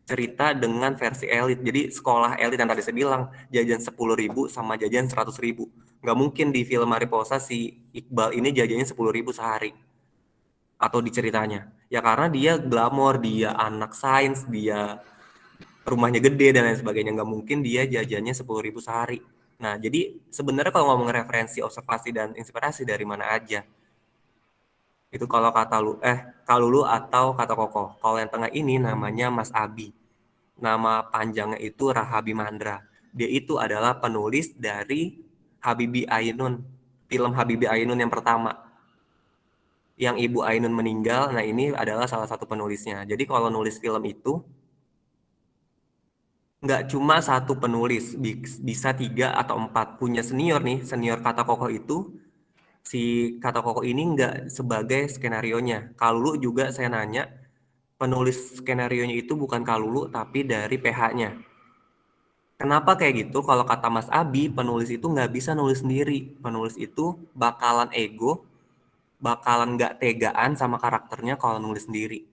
cerita dengan versi elit. Jadi sekolah elit yang tadi saya bilang, jajan 10.000 sama jajan 100.000. Nggak mungkin di film Mariposa si Iqbal ini jajannya 10.000 sehari. Atau di ceritanya. Ya karena dia glamor, dia anak sains, dia rumahnya gede dan lain sebagainya. Nggak mungkin dia jajannya 10.000 sehari. Nah, jadi sebenarnya kalau ngomong referensi, observasi, dan inspirasi dari mana aja. Itu kalau kata Kalulu atau kata Koko. Kalau yang tengah ini namanya Mas Abi. Nama panjangnya itu Rahabi Mandra. Dia itu adalah penulis dari Habibie Ainun. Film Habibie Ainun yang pertama. Yang Ibu Ainun meninggal, nah ini adalah salah satu penulisnya. Jadi kalau nulis film itu, nggak cuma satu penulis, bisa 3 atau 4. Punya senior nih, senior kata Koko itu, si kata Koko ini nggak sebagai skenarionya. Kalulu juga saya nanya, penulis skenarionya itu bukan Kalulu, tapi dari PH-nya. Kenapa kayak gitu? Kalau kata Mas Abi, penulis itu nggak bisa nulis sendiri. Penulis itu bakalan ego, bakalan nggak tegaan sama karakternya kalau nulis sendiri.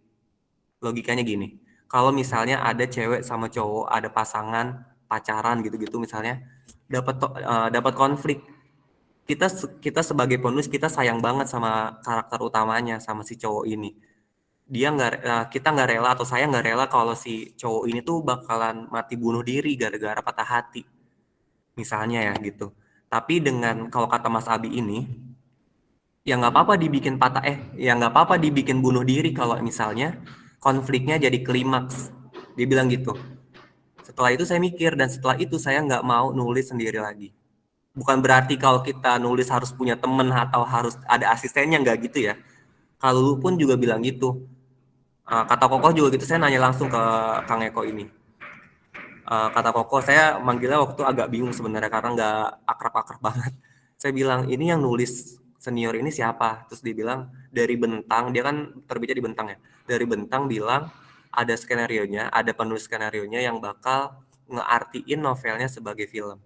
Logikanya gini, kalau misalnya ada cewek sama cowok, ada pasangan, pacaran gitu-gitu misalnya, dapat konflik. Kita sebagai penulis, kita sayang banget sama karakter utamanya, sama si cowok ini. Kita nggak rela, atau saya nggak rela kalau si cowok ini tuh bakalan mati bunuh diri gara-gara patah hati. Misalnya ya gitu. Tapi kalau kata Mas Abi ini, ya nggak apa-apa dibikin bunuh diri kalau misalnya konfliknya jadi klimaks. Dia bilang gitu. Setelah itu saya mikir, dan setelah itu saya nggak mau nulis sendiri lagi. Bukan berarti kalau kita nulis harus punya temen atau harus ada asistennya, nggak gitu ya. Kalau lu pun juga bilang gitu. Kata Koko juga gitu, saya nanya langsung ke Kang Eko ini. Kata Koko, saya manggilnya waktu agak bingung sebenarnya karena nggak akrab-akrab banget. Saya bilang, ini yang nulis senior ini siapa? Terus dia bilang, dari Bentang, dia kan terbitnya di Bentang ya. Dari Bentang bilang, ada skenarionya, ada penulis skenarionya yang bakal ngeartiin novelnya sebagai film.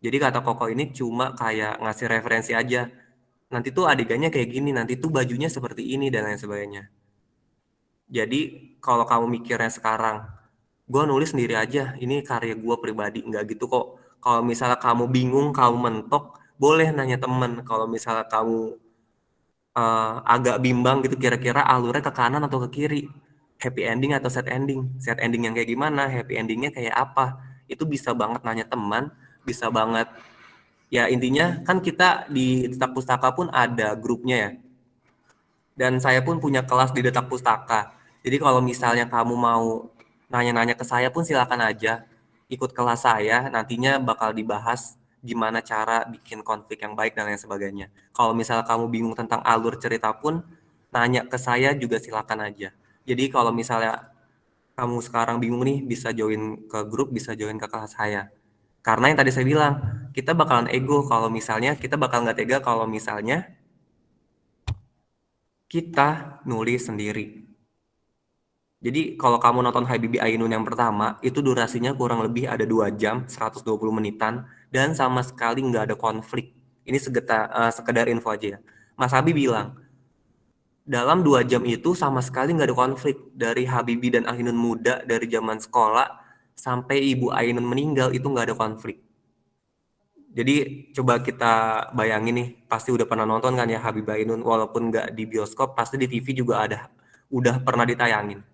Jadi kata Koko ini cuma kayak ngasih referensi aja. Nanti tuh adegannya kayak gini, nanti tuh bajunya seperti ini, dan lain sebagainya. Jadi kalau kamu mikirnya sekarang, gue nulis sendiri aja, ini karya gue pribadi, nggak gitu kok. Kalau misalnya kamu bingung, kamu mentok, boleh nanya temen. Kalau misalnya kamu agak bimbang gitu, kira-kira alurnya ke kanan atau ke kiri, happy ending atau sad ending yang kayak gimana, happy endingnya kayak apa, itu bisa banget nanya teman, bisa banget. Ya intinya kan kita di Detak Pustaka pun ada grupnya ya. Dan saya pun punya kelas di Detak Pustaka. Jadi kalau misalnya kamu mau nanya-nanya ke saya pun silakan aja. Ikut kelas saya, nantinya bakal dibahas gimana cara bikin konflik yang baik dan lain sebagainya. Kalau misalnya kamu bingung tentang alur cerita pun, nanya ke saya juga silakan aja. Jadi kalau misalnya kamu sekarang bingung nih, bisa join ke grup, bisa join ke kelas saya. Karena yang tadi saya bilang, kita bakalan ego kalau misalnya, kita bakal nggak tega kalau misalnya kita nulis sendiri. Jadi kalau kamu nonton Habibie Ainun yang pertama, itu durasinya kurang lebih ada 2 jam, 120 menitan, dan sama sekali nggak ada konflik. Ini sekedar info aja ya. Mas Habib bilang, dalam 2 jam itu sama sekali nggak ada konflik. Dari Habibie dan Ainun muda, dari zaman sekolah, sampai Ibu Ainun meninggal, itu nggak ada konflik. Jadi coba kita bayangin nih, pasti udah pernah nonton kan ya Habibie Ainun, walaupun nggak di bioskop, pasti di TV juga udah pernah ditayangin.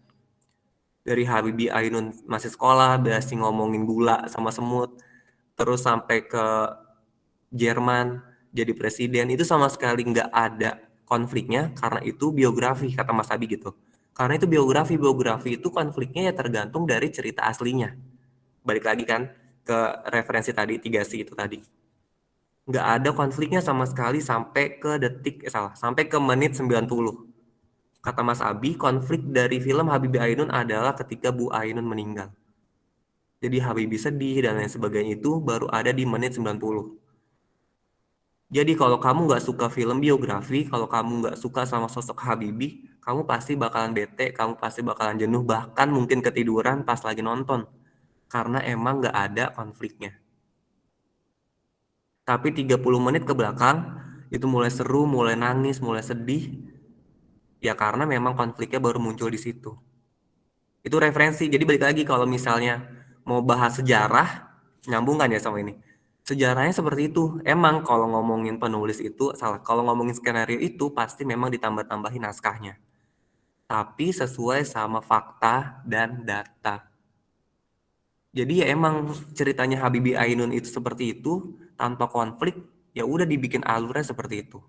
Dari Habibie Ainun masih sekolah, masih ngomongin gula sama semut, terus sampai ke Jerman, jadi presiden, itu sama sekali nggak ada konfliknya, karena itu biografi, kata Mas Abi gitu. Karena itu biografi itu konfliknya ya tergantung dari cerita aslinya. Balik lagi kan ke referensi tadi, 3C itu tadi. Nggak ada konfliknya sama sekali sampai ke menit 90. Kata Mas Abi, konflik dari film Habibie Ainun adalah ketika Bu Ainun meninggal. Jadi Habibie sedih dan lain sebagainya itu baru ada di menit 90. Jadi kalau kamu nggak suka film biografi, kalau kamu nggak suka sama sosok Habibie, kamu pasti bakalan bete, kamu pasti bakalan jenuh, bahkan mungkin ketiduran pas lagi nonton. Karena emang nggak ada konfliknya. Tapi 30 menit ke belakang, itu mulai seru, mulai nangis, mulai sedih. Ya karena memang konfliknya baru muncul di situ. Itu referensi. Jadi balik lagi kalau misalnya mau bahas sejarah, nyambung kan ya sama ini. Sejarahnya seperti itu. Emang kalau ngomongin penulis itu salah. Kalau ngomongin skenario itu pasti memang ditambah-tambahin naskahnya. Tapi sesuai sama fakta dan data. Jadi ya emang ceritanya Habibie Ainun itu seperti itu, tanpa konflik, ya udah dibikin alurnya seperti itu.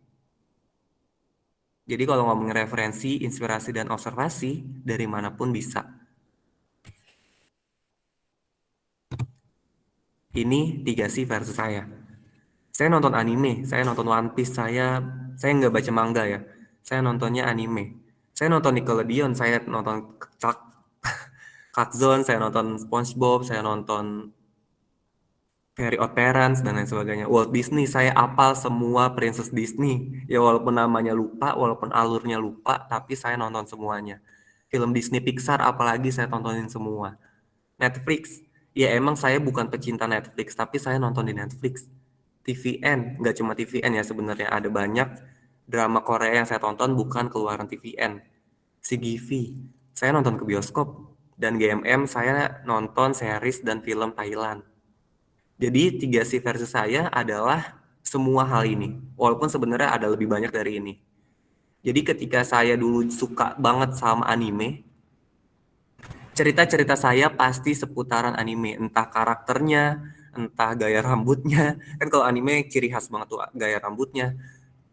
Jadi kalau ngomongin referensi, inspirasi, dan observasi, dari manapun bisa. Ini 3C versus saya. Saya nonton anime, saya nonton One Piece, saya nggak baca manga ya. Saya nontonnya anime. Saya nonton Nickelodeon, saya nonton Zone, saya nonton SpongeBob, saya nonton Very Odd Parents, dan lain sebagainya. Walt Disney, saya apal semua princess Disney. Ya walaupun namanya lupa, walaupun alurnya lupa, tapi saya nonton semuanya. Film Disney Pixar apalagi saya tontonin semua. Netflix, ya emang saya bukan pecinta Netflix, tapi saya nonton di Netflix. TVN, nggak cuma TVN ya sebenarnya, ada banyak drama Korea yang saya tonton bukan keluaran TVN. CGV, saya nonton ke bioskop. Dan GMM, saya nonton series dan film Thailand. Jadi 3C versus saya adalah semua hal ini. Walaupun sebenarnya ada lebih banyak dari ini. Jadi ketika saya dulu suka banget sama anime, cerita-cerita saya pasti seputaran anime. Entah karakternya, entah gaya rambutnya. Kan kalau anime ciri khas banget tuh gaya rambutnya.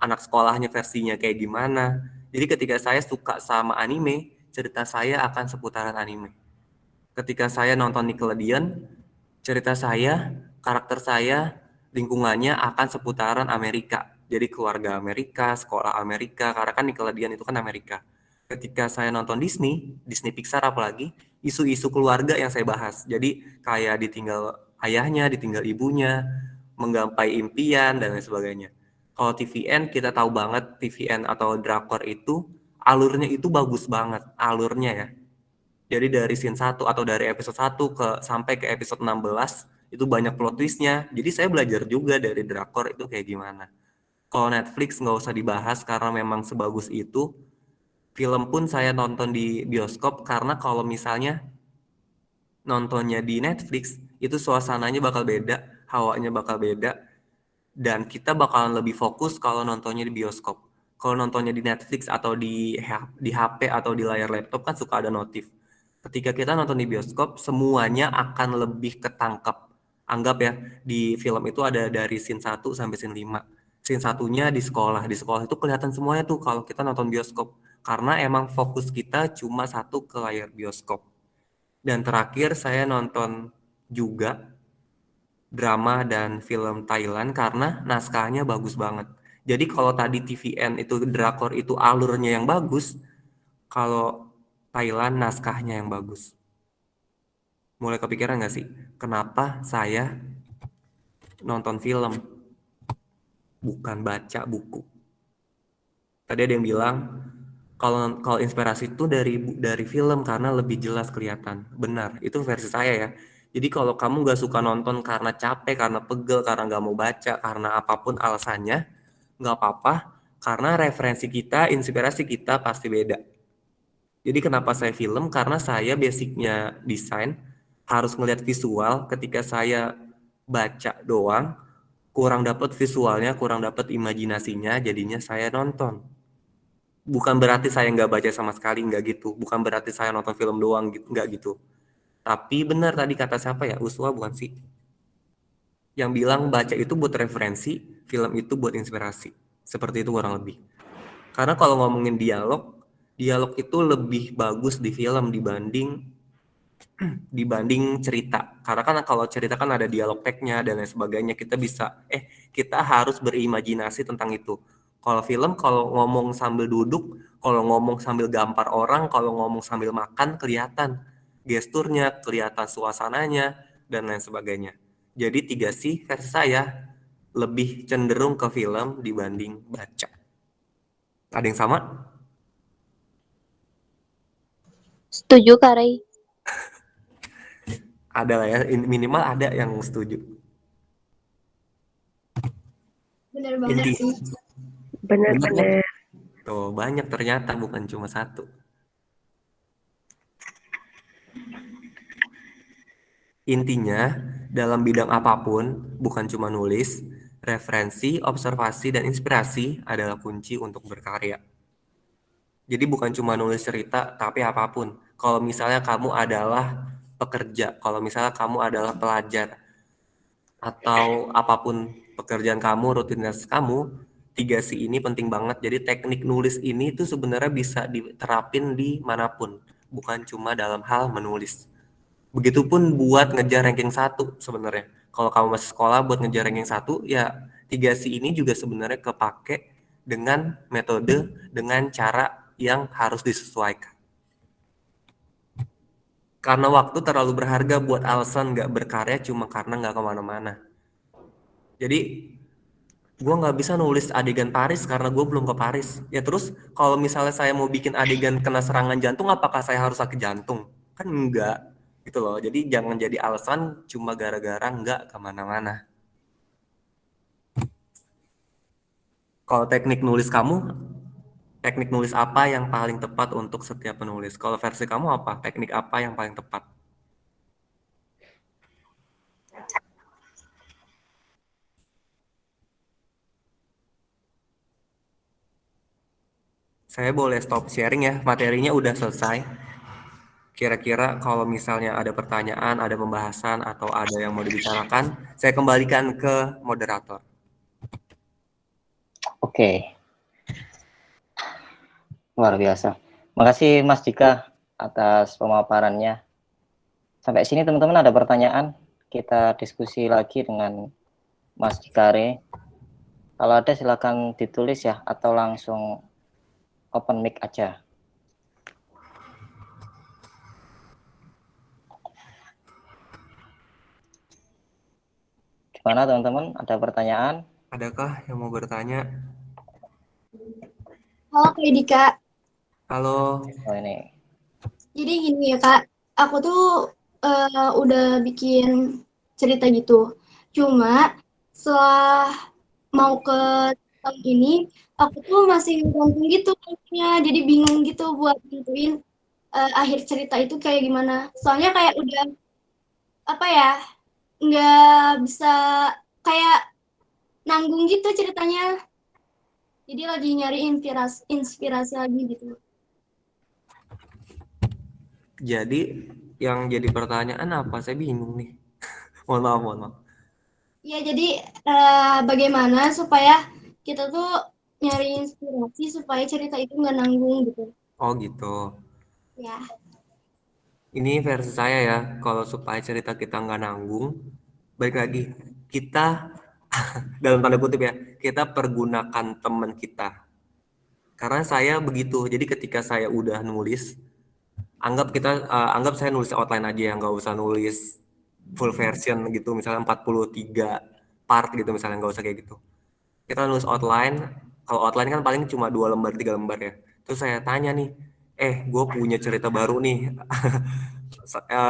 Anak sekolahnya versinya kayak gimana. Jadi ketika saya suka sama anime, cerita saya akan seputaran anime. Ketika saya nonton Nickelodeon, cerita saya, karakter saya, lingkungannya akan seputaran Amerika. Jadi keluarga Amerika, sekolah Amerika, karena kan Nickelodeon itu kan Amerika. Ketika saya nonton Disney Pixar apalagi, isu-isu keluarga yang saya bahas. Jadi kayak ditinggal ayahnya, ditinggal ibunya, menggapai impian, dan lain sebagainya. Kalau TVN, kita tahu banget TVN atau drakor itu, alurnya itu bagus banget, alurnya ya. Jadi dari scene 1 atau dari episode 1 sampai ke episode 16 itu banyak plot twist-nya. Jadi saya belajar juga dari drakor itu kayak gimana. Kalau Netflix nggak usah dibahas karena memang sebagus itu. Film pun saya nonton di bioskop karena kalau misalnya nontonnya di Netflix itu suasananya bakal beda, hawanya bakal beda, dan kita bakalan lebih fokus kalau nontonnya di bioskop. Kalau nontonnya di Netflix atau di HP atau di layar laptop kan suka ada notif. Ketika kita nonton di bioskop, semuanya akan lebih ketangkap. Anggap ya, di film itu ada dari scene 1 sampai scene 5. Scene satunya di sekolah. Di sekolah itu kelihatan semuanya tuh kalau kita nonton bioskop. Karena emang fokus kita cuma satu ke layar bioskop. Dan terakhir saya nonton juga drama dan film Thailand karena naskahnya bagus banget. Jadi kalau tadi TVN itu drakor itu alurnya yang bagus, kalau Thailand naskahnya yang bagus. Mulai kepikiran nggak sih, kenapa saya nonton film, bukan baca buku? Tadi ada yang bilang, kalau inspirasi itu dari film karena lebih jelas kelihatan. Benar, itu versi saya ya. Jadi kalau kamu nggak suka nonton karena capek, karena pegel, karena nggak mau baca, karena apapun alasannya, nggak apa-apa, karena referensi kita, inspirasi kita pasti beda. Jadi kenapa saya film? Karena saya basicnya desain, harus ngelihat visual. Ketika saya baca doang, kurang dapat visualnya, kurang dapat imajinasinya, jadinya saya nonton. Bukan berarti saya nggak baca sama sekali, nggak gitu. Bukan berarti saya nonton film doang, nggak gitu. Tapi benar tadi kata siapa ya? Uswa bukan sih? Yang bilang baca itu buat referensi, film itu buat inspirasi. Seperti itu kurang lebih. Karena kalau ngomongin dialog itu lebih bagus di film dibanding cerita. Karena kan kalau cerita kan ada dialog tag-nya dan lain sebagainya. Kita harus berimajinasi tentang itu. Kalau film, kalau ngomong sambil duduk, kalau ngomong sambil gampar orang, kalau ngomong sambil makan, kelihatan gesturnya, kelihatan suasananya, dan lain sebagainya. Jadi 3C versi saya lebih cenderung ke film dibanding baca. Ada yang sama? Setuju, Kak Ray. Ada lah ya, minimal ada yang setuju. Bener Inti. sih. Benar-benar. Tuh, banyak ternyata, bukan cuma satu. Intinya, dalam bidang apapun, bukan cuma nulis, referensi, observasi, dan inspirasi adalah kunci untuk berkarya. Jadi bukan cuma nulis cerita, tapi apapun. Kalau misalnya kamu adalah pekerja, kalau misalnya kamu adalah pelajar, atau apapun pekerjaan kamu, rutinitas kamu, 3C ini penting banget. Jadi teknik nulis ini tuh sebenarnya bisa diterapin di manapun, bukan cuma dalam hal menulis. Begitupun buat ngejar ranking 1 sebenarnya. Kalau kamu masih sekolah buat ngejar ranking 1, ya 3C ini juga sebenarnya kepake dengan metode, dengan cara yang harus disesuaikan. Karena waktu terlalu berharga buat alasan nggak berkarya cuma karena nggak kemana-mana. Jadi gue nggak bisa nulis adegan Paris karena gue belum ke Paris. Ya terus kalau misalnya saya mau bikin adegan kena serangan jantung, apakah saya harus sakit jantung? Kan enggak gitu loh. Jadi jangan jadi alasan cuma gara-gara nggak kemana-mana. Kalau teknik nulis kamu, teknik nulis apa yang paling tepat untuk setiap penulis? Kalau versi kamu apa? Teknik apa yang paling tepat? Saya boleh stop sharing ya, materinya udah selesai. Kira-kira kalau misalnya ada pertanyaan, ada pembahasan, atau ada yang mau dibicarakan, saya kembalikan ke moderator. Oke, luar biasa. Makasih Mas Dika atas pemaparannya. Sampai sini teman-teman ada pertanyaan, kita diskusi lagi dengan Mas Dikare. Kalau ada silakan ditulis ya, atau langsung open mic aja. Gimana teman-teman, ada pertanyaan? Adakah yang mau bertanya? Halo Kak Dika. Halo. Oh ini. Jadi gini ya Kak, aku tuh udah bikin cerita gitu. Cuma setelah mau ke tahun ini, aku tuh masih gantung gitu kayaknya. Jadi bingung gitu buat nentuin akhir cerita itu kayak gimana. Soalnya kayak udah apa ya, nggak bisa kayak nanggung gitu ceritanya. Jadi lagi nyari inspirasi lagi gitu. Jadi yang jadi pertanyaan apa? Saya bingung nih. Mohon maaf. Ya, jadi bagaimana supaya kita tuh nyari inspirasi supaya cerita itu nggak nanggung gitu. Oh gitu. Ya. Ini versi saya ya. Kalau supaya cerita kita nggak nanggung, balik lagi kita dalam tanda kutip ya, kita pergunakan teman kita. Karena saya begitu. Jadi ketika saya udah nulis, anggap saya nulis outline aja ya, nggak usah nulis full version gitu, misalnya 43 part gitu misalnya, nggak usah kayak gitu. Kita nulis outline, kalau outline kan paling cuma 2 lembar 3 lembar ya. Terus saya tanya nih, gue punya cerita baru nih.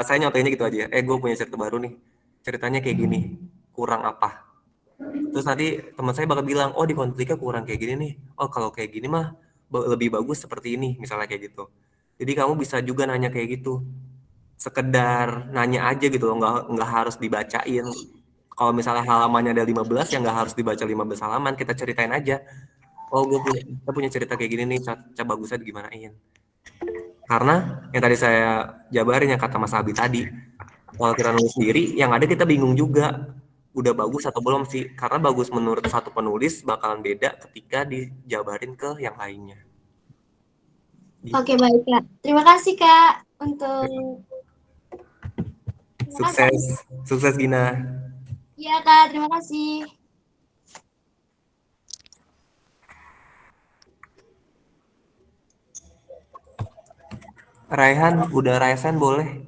Saya nyontoinnya gitu aja, gue punya cerita baru nih, ceritanya kayak gini, kurang apa? Terus nanti teman saya bakal bilang, oh di konfliknya kurang kayak gini nih, oh kalau kayak gini mah lebih bagus seperti ini, misalnya kayak gitu. Jadi kamu bisa juga nanya kayak gitu, sekedar nanya aja gitu loh, nggak harus dibacain. Kalau misalnya halamannya ada 15, ya nggak harus dibaca 15 halaman, kita ceritain aja. Oh, kita punya cerita kayak gini nih, coba bagusnya digimanain. Karena yang tadi saya jabarin, yang kata Mas Abi tadi, kalau kita nulis sendiri, yang ada kita bingung juga, udah bagus atau belum sih. Karena bagus menurut satu penulis bakalan beda ketika dijabarin ke yang lainnya. Gitu. Oke, baik Kak. Terima kasih Kak untuk Sukses Gina. Iya Kak, terima kasih. Raihan, udah Raihan boleh.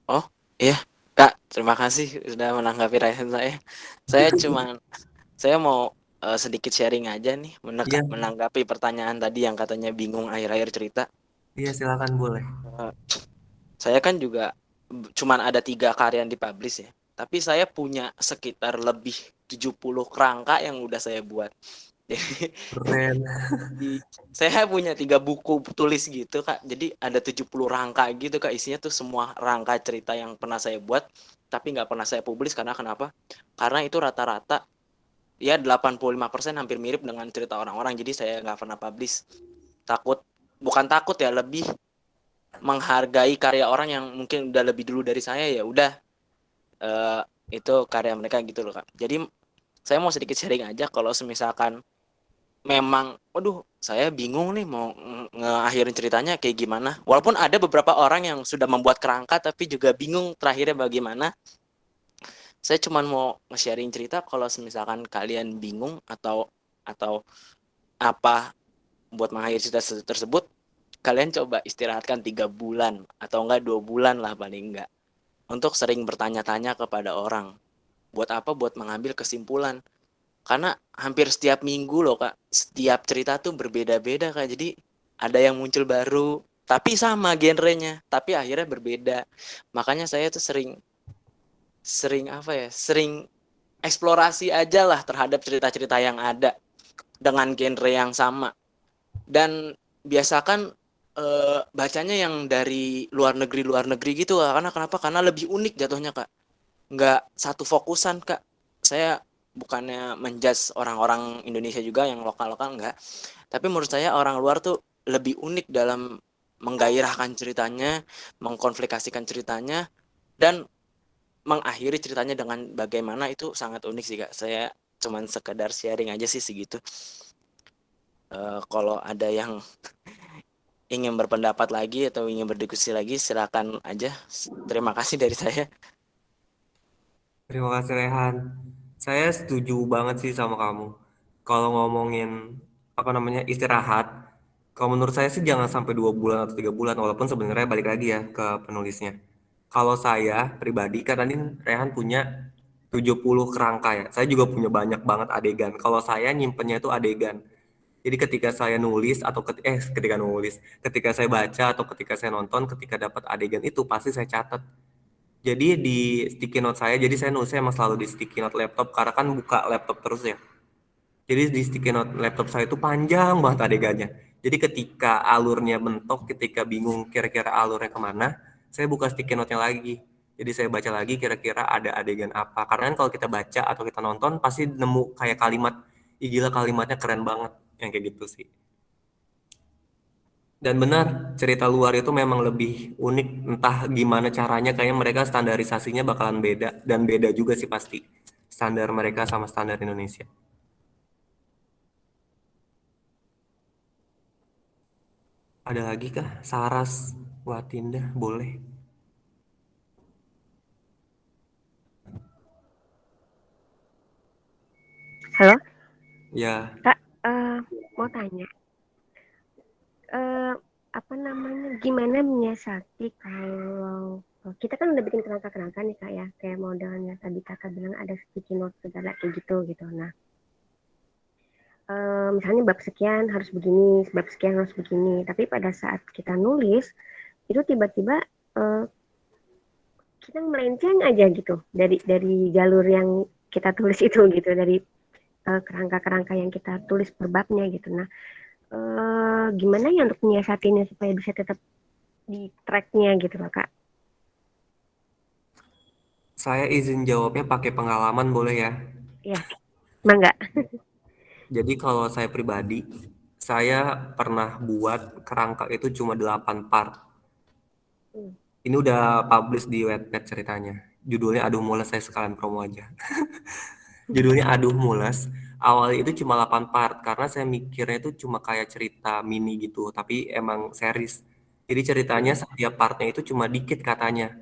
Oh iya Kak, Terima kasih sudah menanggapi Raihan saya. Saya mau sedikit sharing aja nih Iya, menanggapi pertanyaan tadi yang katanya bingung akhir-akhir cerita. iya silakan boleh. Eh, Saya kan juga cuman ada 3 karya yang dipublish ya. Tapi saya punya sekitar lebih 70 kerangka yang udah saya buat. Jadi Keren. saya punya 3 buku tulis gitu Kak. Jadi ada 70 rangka gitu Kak. Isinya tuh semua rangka cerita yang pernah saya buat. Tapi nggak pernah saya publish karena kenapa? Karena itu rata-rata ya 85% hampir mirip dengan cerita orang-orang. Jadi saya nggak pernah publish. Bukan takut ya, lebih menghargai karya orang yang mungkin udah lebih dulu dari saya, ya udah eh, itu karya mereka gitu loh Kak. Jadi saya mau sedikit sharing aja kalau semisalkan memang waduh saya bingung nih mau ngakhirin ceritanya kayak gimana. Walaupun ada beberapa orang yang sudah membuat kerangka tapi juga bingung terakhirnya bagaimana. Saya cuma mau nge-sharing cerita kalau misalkan kalian bingung atau apa buat mengakhiri cerita tersebut, kalian coba istirahatkan 3 bulan atau enggak 2 bulan lah paling enggak untuk sering bertanya-tanya kepada orang. Buat apa? Buat mengambil kesimpulan. Karena hampir setiap minggu loh Kak, setiap cerita tuh berbeda-beda Kak. Jadi ada yang muncul baru, tapi sama genrenya, tapi akhirnya berbeda. Makanya saya tuh sering sering apa ya? Sering eksplorasi aja lah terhadap cerita-cerita yang ada dengan genre yang sama. Dan biasakan bacanya yang dari luar negeri gitu Kak. Karena kenapa? Karena lebih unik jatuhnya Kak. Nggak satu fokusan Kak. Saya bukannya menjudge orang-orang Indonesia juga yang lokal-lokal enggak. Tapi menurut saya orang luar tuh lebih unik dalam menggairahkan ceritanya, mengkonflikasikan ceritanya, dan mengakhiri ceritanya dengan bagaimana itu sangat unik sih Kak. Saya cuman sekedar sharing aja sih segitu. Kalau ada yang ingin berpendapat lagi atau ingin berdiskusi lagi silakan aja. Terima kasih dari saya. Terima kasih Rehan. Saya setuju banget sih sama kamu. Kalau ngomongin apa namanya istirahat, kalau menurut saya sih jangan sampai 2 bulan atau 3 bulan, walaupun sebenarnya balik lagi ya ke penulisnya. Kalau saya pribadi, kan tadi Rehan punya 70 kerangka ya. Saya juga punya banyak banget adegan. Kalau saya nyimpennya itu adegan. Jadi ketika saya nulis atau ketika nulis, ketika saya baca atau ketika saya nonton, ketika dapat adegan itu pasti saya catat. Jadi di sticky note saya, jadi saya nulisnya emang selalu di sticky note laptop karena kan buka laptop terus ya. Jadi di sticky note laptop saya itu panjang banget adegannya. Jadi ketika alurnya mentok, ketika bingung kira-kira alurnya kemana, saya buka sticky note-nya lagi. Jadi saya baca lagi kira-kira ada adegan apa. Karena kan kalau kita baca atau kita nonton pasti nemu kayak kalimat, ih gila kalimatnya keren banget. Yang kayak gitu sih. Dan benar, cerita luar itu memang lebih unik, entah gimana caranya, kayaknya mereka standarisasinya bakalan beda, dan beda juga sih pasti, standar mereka sama standar Indonesia. Ada lagi kah? Saras, Watinda, boleh. Halo, Ya, Kak, mau tanya, eh apa namanya, gimana menyiasati kalau kita kan udah bikin kerangka-kerangka nih Kak ya, kayak modelnya tadi Kakak bilang ada sticky note segala kayak gitu. Nah, misalnya bab sekian harus begini, bab sekian harus begini. Tapi pada saat kita nulis, itu tiba-tiba eh, kita melenceng aja gitu dari jalur yang kita tulis itu gitu, dari kerangka-kerangka yang kita tulis per babnya gitu. Nah, gimana ya untuk menyiasatinya supaya bisa tetap di tracknya gitu loh Kak? saya izin jawabnya pakai pengalaman boleh ya. Ya, mangga. Jadi kalau saya pribadi, saya pernah buat kerangka itu cuma 8 part. Ini udah publish di Wattpad ceritanya. Judulnya Aduh Mules, saya sekalian promo aja. Judulnya Aduh Mules. Awalnya itu cuma 8 part karena saya mikirnya itu cuma kayak cerita mini gitu, tapi emang series. Jadi ceritanya setiap partnya itu cuma dikit katanya.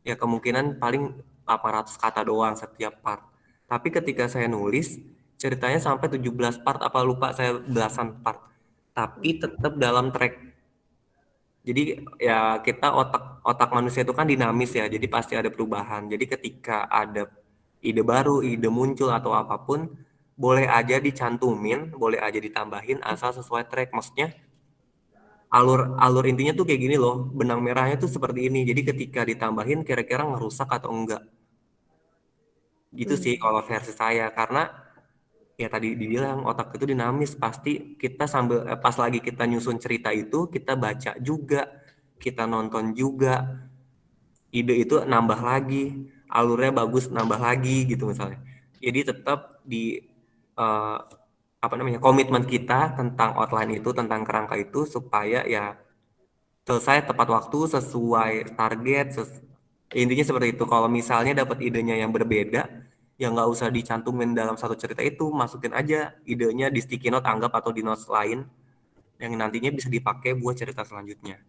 Ya kemungkinan paling 800 kata doang setiap part. Tapi ketika saya nulis, ceritanya sampai 17 part apa lupa saya belasan part. Tapi tetap dalam track. Jadi ya kita otak manusia itu kan dinamis ya, jadi pasti ada perubahan. Jadi ketika ada ide baru, ide muncul atau apapun, boleh aja dicantumin, boleh aja ditambahin asal sesuai track. Maksudnya alur intinya tuh kayak gini loh, benang merahnya tuh seperti ini. Jadi ketika ditambahin kira-kira ngerusak atau enggak. Gitu sih kalau versi saya, karena ya tadi dibilang otak itu dinamis, pasti kita sambil pas lagi kita nyusun cerita itu kita baca juga, kita nonton juga, ide itu nambah lagi, alurnya bagus nambah lagi gitu misalnya. Jadi tetap di eh, apa namanya, komitmen kita tentang outline itu, tentang kerangka itu supaya ya selesai tepat waktu, sesuai target, intinya seperti itu. Kalau misalnya dapat idenya yang berbeda, ya nggak usah dicantumin dalam satu cerita itu, masukin aja idenya di sticky note, anggap, atau di notes lain yang nantinya bisa dipakai buat cerita selanjutnya.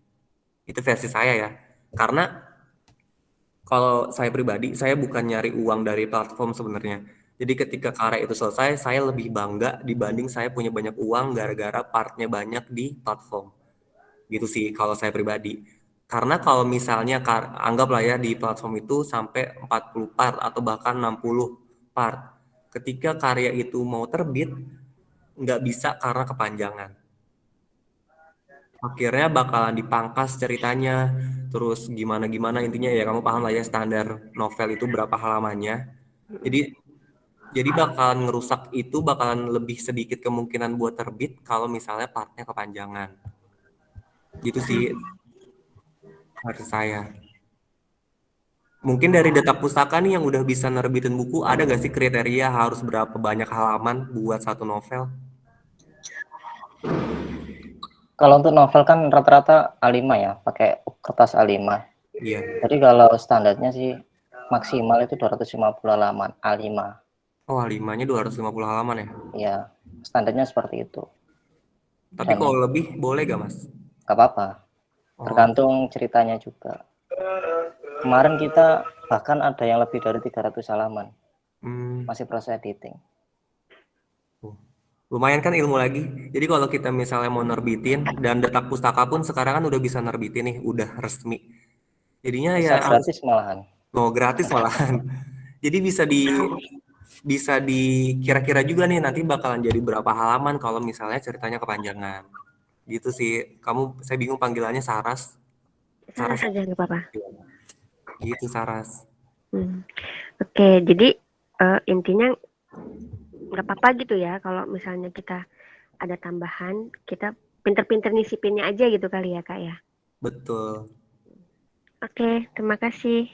Itu versi saya ya. Karena kalau saya pribadi, saya bukan nyari uang dari platform sebenarnya. Jadi ketika karya itu selesai, saya lebih bangga dibanding saya punya banyak uang gara-gara partnya banyak di platform. Gitu sih kalau saya pribadi. Karena kalau misalnya anggaplah ya di platform itu sampai 40 part atau bahkan 60 part. Ketika karya itu mau terbit, nggak bisa karena kepanjangan. Akhirnya bakalan dipangkas ceritanya, terus gimana-gimana, intinya ya kamu paham lah ya standar novel itu berapa halamannya. Jadi bakalan ngerusak itu, bakalan lebih sedikit kemungkinan buat terbit kalau misalnya partnya kepanjangan. Gitu sih versi saya. Mungkin dari Detak Pustaka nih yang udah bisa nerbitin buku, ada gak sih kriteria harus berapa banyak halaman buat satu novel? Kalau untuk novel kan rata-rata A5 ya, pakai kertas A5. Iya. Jadi kalau standarnya sih maksimal itu 250 halaman A5. Oh, A5-nya 250 halaman ya? Iya, standarnya seperti itu. Tapi Dan kalau lebih boleh gak, Mas? gak apa-apa, tergantung ceritanya juga. Kemarin kita bahkan ada yang lebih dari 300 halaman. Masih proses editing. Lumayan kan ilmu lagi. Jadi kalau kita misalnya mau nerbitin, dan Detak Pustaka pun sekarang kan udah bisa nerbitin nih, udah resmi. Jadinya Bisa ya gratis malahan. mau gratis malahan. Jadi bisa kira-kira juga nih nanti bakalan jadi berapa halaman kalau misalnya ceritanya kepanjangan. Gitu sih. Saya bingung panggilannya Saras. Saras aja nggak apa-apa. Gitu Saras. Oke, jadi intinya nggak apa-apa gitu ya kalau misalnya kita ada tambahan, kita pinter-pinter nyisipinnya aja gitu kali ya Kak ya. Betul. Oke, terima kasih.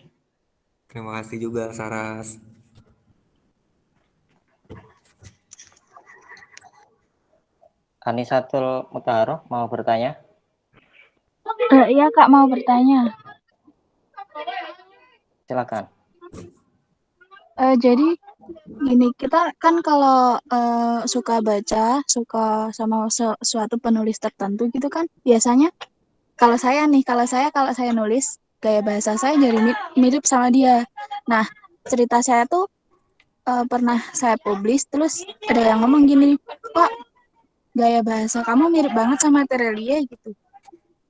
Terima kasih juga Saras. Anisatul Mutahharoh mau bertanya? Iya Kak, mau bertanya. Silakan. Jadi gini, kita kan kalau suka baca, suka sama suatu penulis tertentu gitu kan, biasanya kalau saya nulis, gaya bahasa saya jadi mirip sama dia. Nah, cerita saya tuh pernah saya publish, terus ada yang ngomong gini, Pak, gaya bahasa kamu mirip banget sama Terelie gitu.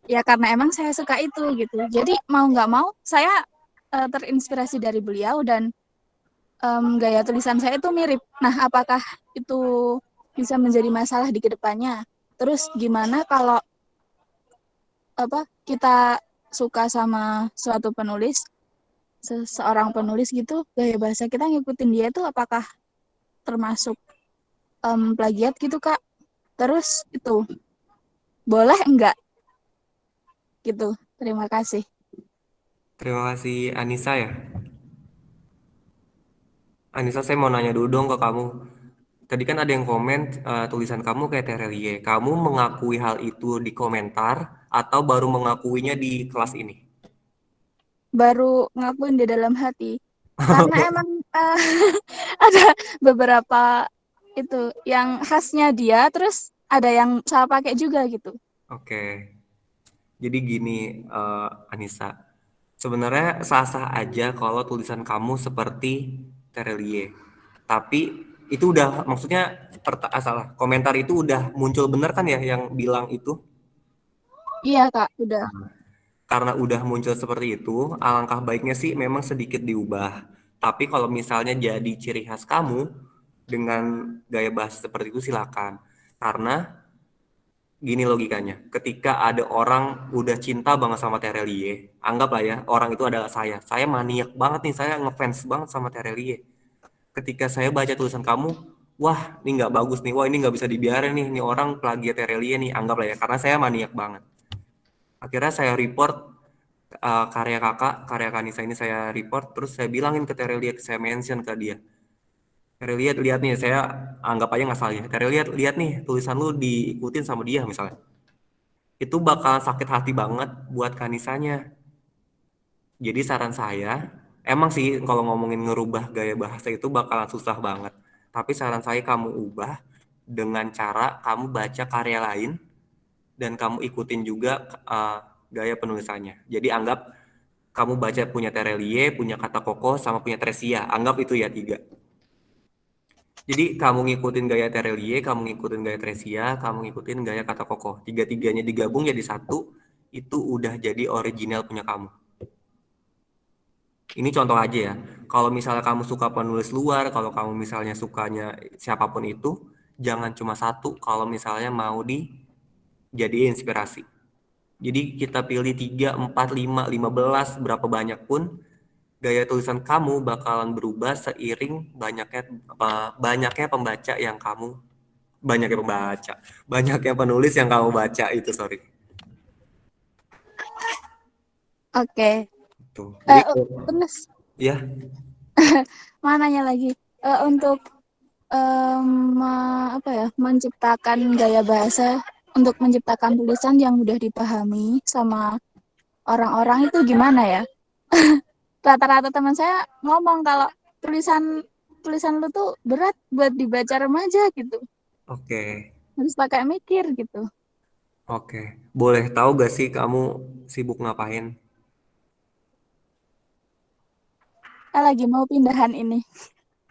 Ya karena emang saya suka itu gitu. Jadi mau nggak mau saya terinspirasi dari beliau dan gaya tulisan saya itu mirip. Nah, apakah itu bisa menjadi masalah di kedepannya? Terus gimana kalau kita suka sama suatu penulis, seorang penulis gitu, gaya bahasa kita ngikutin dia itu apakah termasuk plagiat gitu Kak? Terus itu boleh enggak? Gitu. Terima kasih. Terima kasih Anissa ya. Anissa, saya mau nanya dulu dong ke kamu. Tadi kan ada yang komen tulisan kamu kayak Terelie. Kamu mengakui hal itu di komentar atau baru mengakuinya di kelas ini? Baru ngakuin di dalam hati. Karena emang ada beberapa itu yang khasnya dia, terus ada yang saya pakai juga gitu. Oke. Jadi gini, Anissa. Sebenarnya sah-sah aja kalau tulisan kamu seperti Terelie. Tapi itu udah, maksudnya salah, komentar itu udah muncul bener kan ya yang bilang itu? Iya Kak, udah. Karena udah muncul seperti itu, alangkah baiknya sih memang sedikit diubah. Tapi kalau misalnya jadi ciri khas kamu dengan gaya bahasa seperti itu silakan. Karena gini logikanya, ketika ada orang udah cinta banget sama Terelie, anggaplah ya orang itu adalah saya. Saya maniak banget nih, saya ngefans banget sama Terelie. Ketika saya baca tulisan kamu, wah ini nggak bagus nih, wah ini nggak bisa dibiarin nih, ini orang plagiat Terelie nih, anggaplah ya, karena saya maniak banget. Akhirnya saya report karya kakak, karya Kanisa ini saya report, terus saya bilangin ke Terelie, saya mention ke dia. Terelie lihat nih, saya anggap aja nggak salah ya. Terelie lihat nih, tulisan lu diikutin sama dia misalnya. Itu bakalan sakit hati banget buat Kanisanya. Jadi saran saya, emang sih kalau ngomongin ngerubah gaya bahasa itu bakalan susah banget. Tapi saran saya kamu ubah dengan cara kamu baca karya lain dan kamu ikutin juga gaya penulisannya. Jadi anggap kamu baca punya Terelie, punya Kata Koko, sama punya Tresia. Anggap itu ya 3. Jadi kamu ngikutin gaya Terelie, kamu ngikutin gaya Tresia, kamu ngikutin gaya Kata Koko. 3-3-nya digabung jadi satu, itu udah jadi original punya kamu. Ini contoh aja ya. Kalau misalnya kamu suka penulis luar, kalau kamu misalnya sukanya siapapun itu, jangan cuma satu kalau misalnya mau dijadiin inspirasi. Jadi kita pilih 3, 4, 5, 15, berapa banyak pun, gaya tulisan kamu bakalan berubah seiring banyaknya pembaca yang kamu, banyaknya penulis yang kamu baca itu, sorry. Oke. Tuh. Jadi, Terus ya. mau nanya lagi. Untuk menciptakan gaya bahasa, untuk menciptakan tulisan yang mudah dipahami sama orang-orang itu gimana ya? Rata-rata teman saya ngomong kalau tulisan lu tuh berat buat dibaca remaja gitu. Oke. Harus pakai mikir gitu. Oke. Boleh tahu gak sih kamu sibuk ngapain? Saya lagi mau pindahan ini.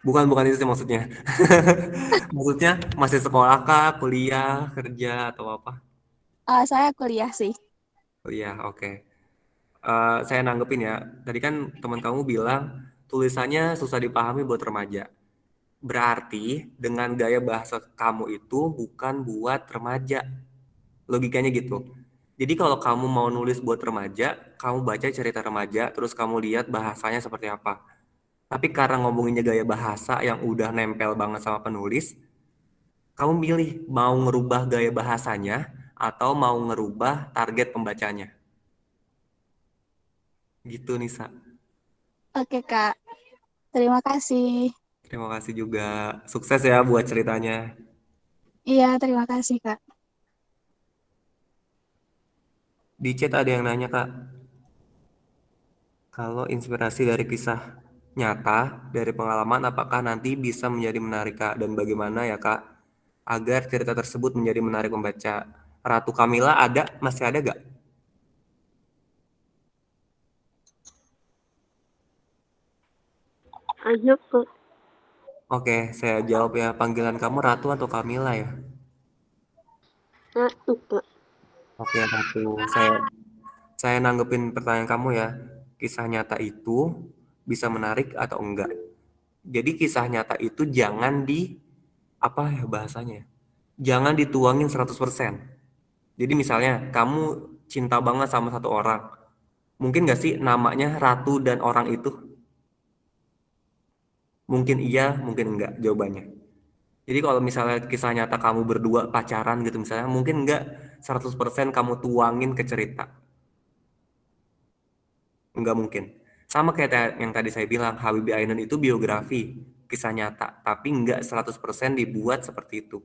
Bukan itu sih maksudnya. Maksudnya masih sekolah kah, kuliah, kerja, atau apa? Saya kuliah sih. Kuliah, oke. Saya nanggepin ya. Tadi kan teman kamu bilang tulisannya susah dipahami buat remaja. Berarti dengan gaya bahasa kamu itu bukan buat remaja. Logikanya gitu. Jadi kalau kamu mau nulis buat remaja, kamu baca cerita remaja, terus kamu lihat bahasanya seperti apa. Tapi karena ngomonginnya gaya bahasa yang udah nempel banget sama penulis, kamu milih mau ngerubah gaya bahasanya atau mau ngerubah target pembacanya. Gitu, Nisa. Oke, Kak. Terima kasih. Terima kasih juga. Sukses ya buat ceritanya. Iya, terima kasih, Kak. Di chat ada yang nanya, Kak. Kalau inspirasi dari kisah nyata, dari pengalaman, apakah nanti bisa menjadi menarik, Kak? Dan bagaimana ya, Kak, agar cerita tersebut menjadi menarik membaca? Ratu Kamila masih ada gak? Ayo Kak. Oke, saya jawab ya. Panggilan kamu Ratu atau Kamila ya? Ratu Kak. Oke, Ratu. Saya nanggepin pertanyaan kamu ya. Kisah nyata itu bisa menarik atau enggak? Jadi kisah nyata itu jangan apa ya bahasanya? Jangan dituangin 100%. Jadi misalnya kamu cinta banget sama satu orang. Mungkin nggak sih namanya Ratu dan orang itu? Mungkin iya, mungkin enggak jawabannya. Jadi kalau misalnya kisah nyata kamu berdua pacaran gitu misalnya, mungkin enggak 100% kamu tuangin ke cerita. Enggak mungkin. Sama kayak yang tadi saya bilang, Habibie Ainun itu biografi, kisah nyata, tapi enggak 100% dibuat seperti itu.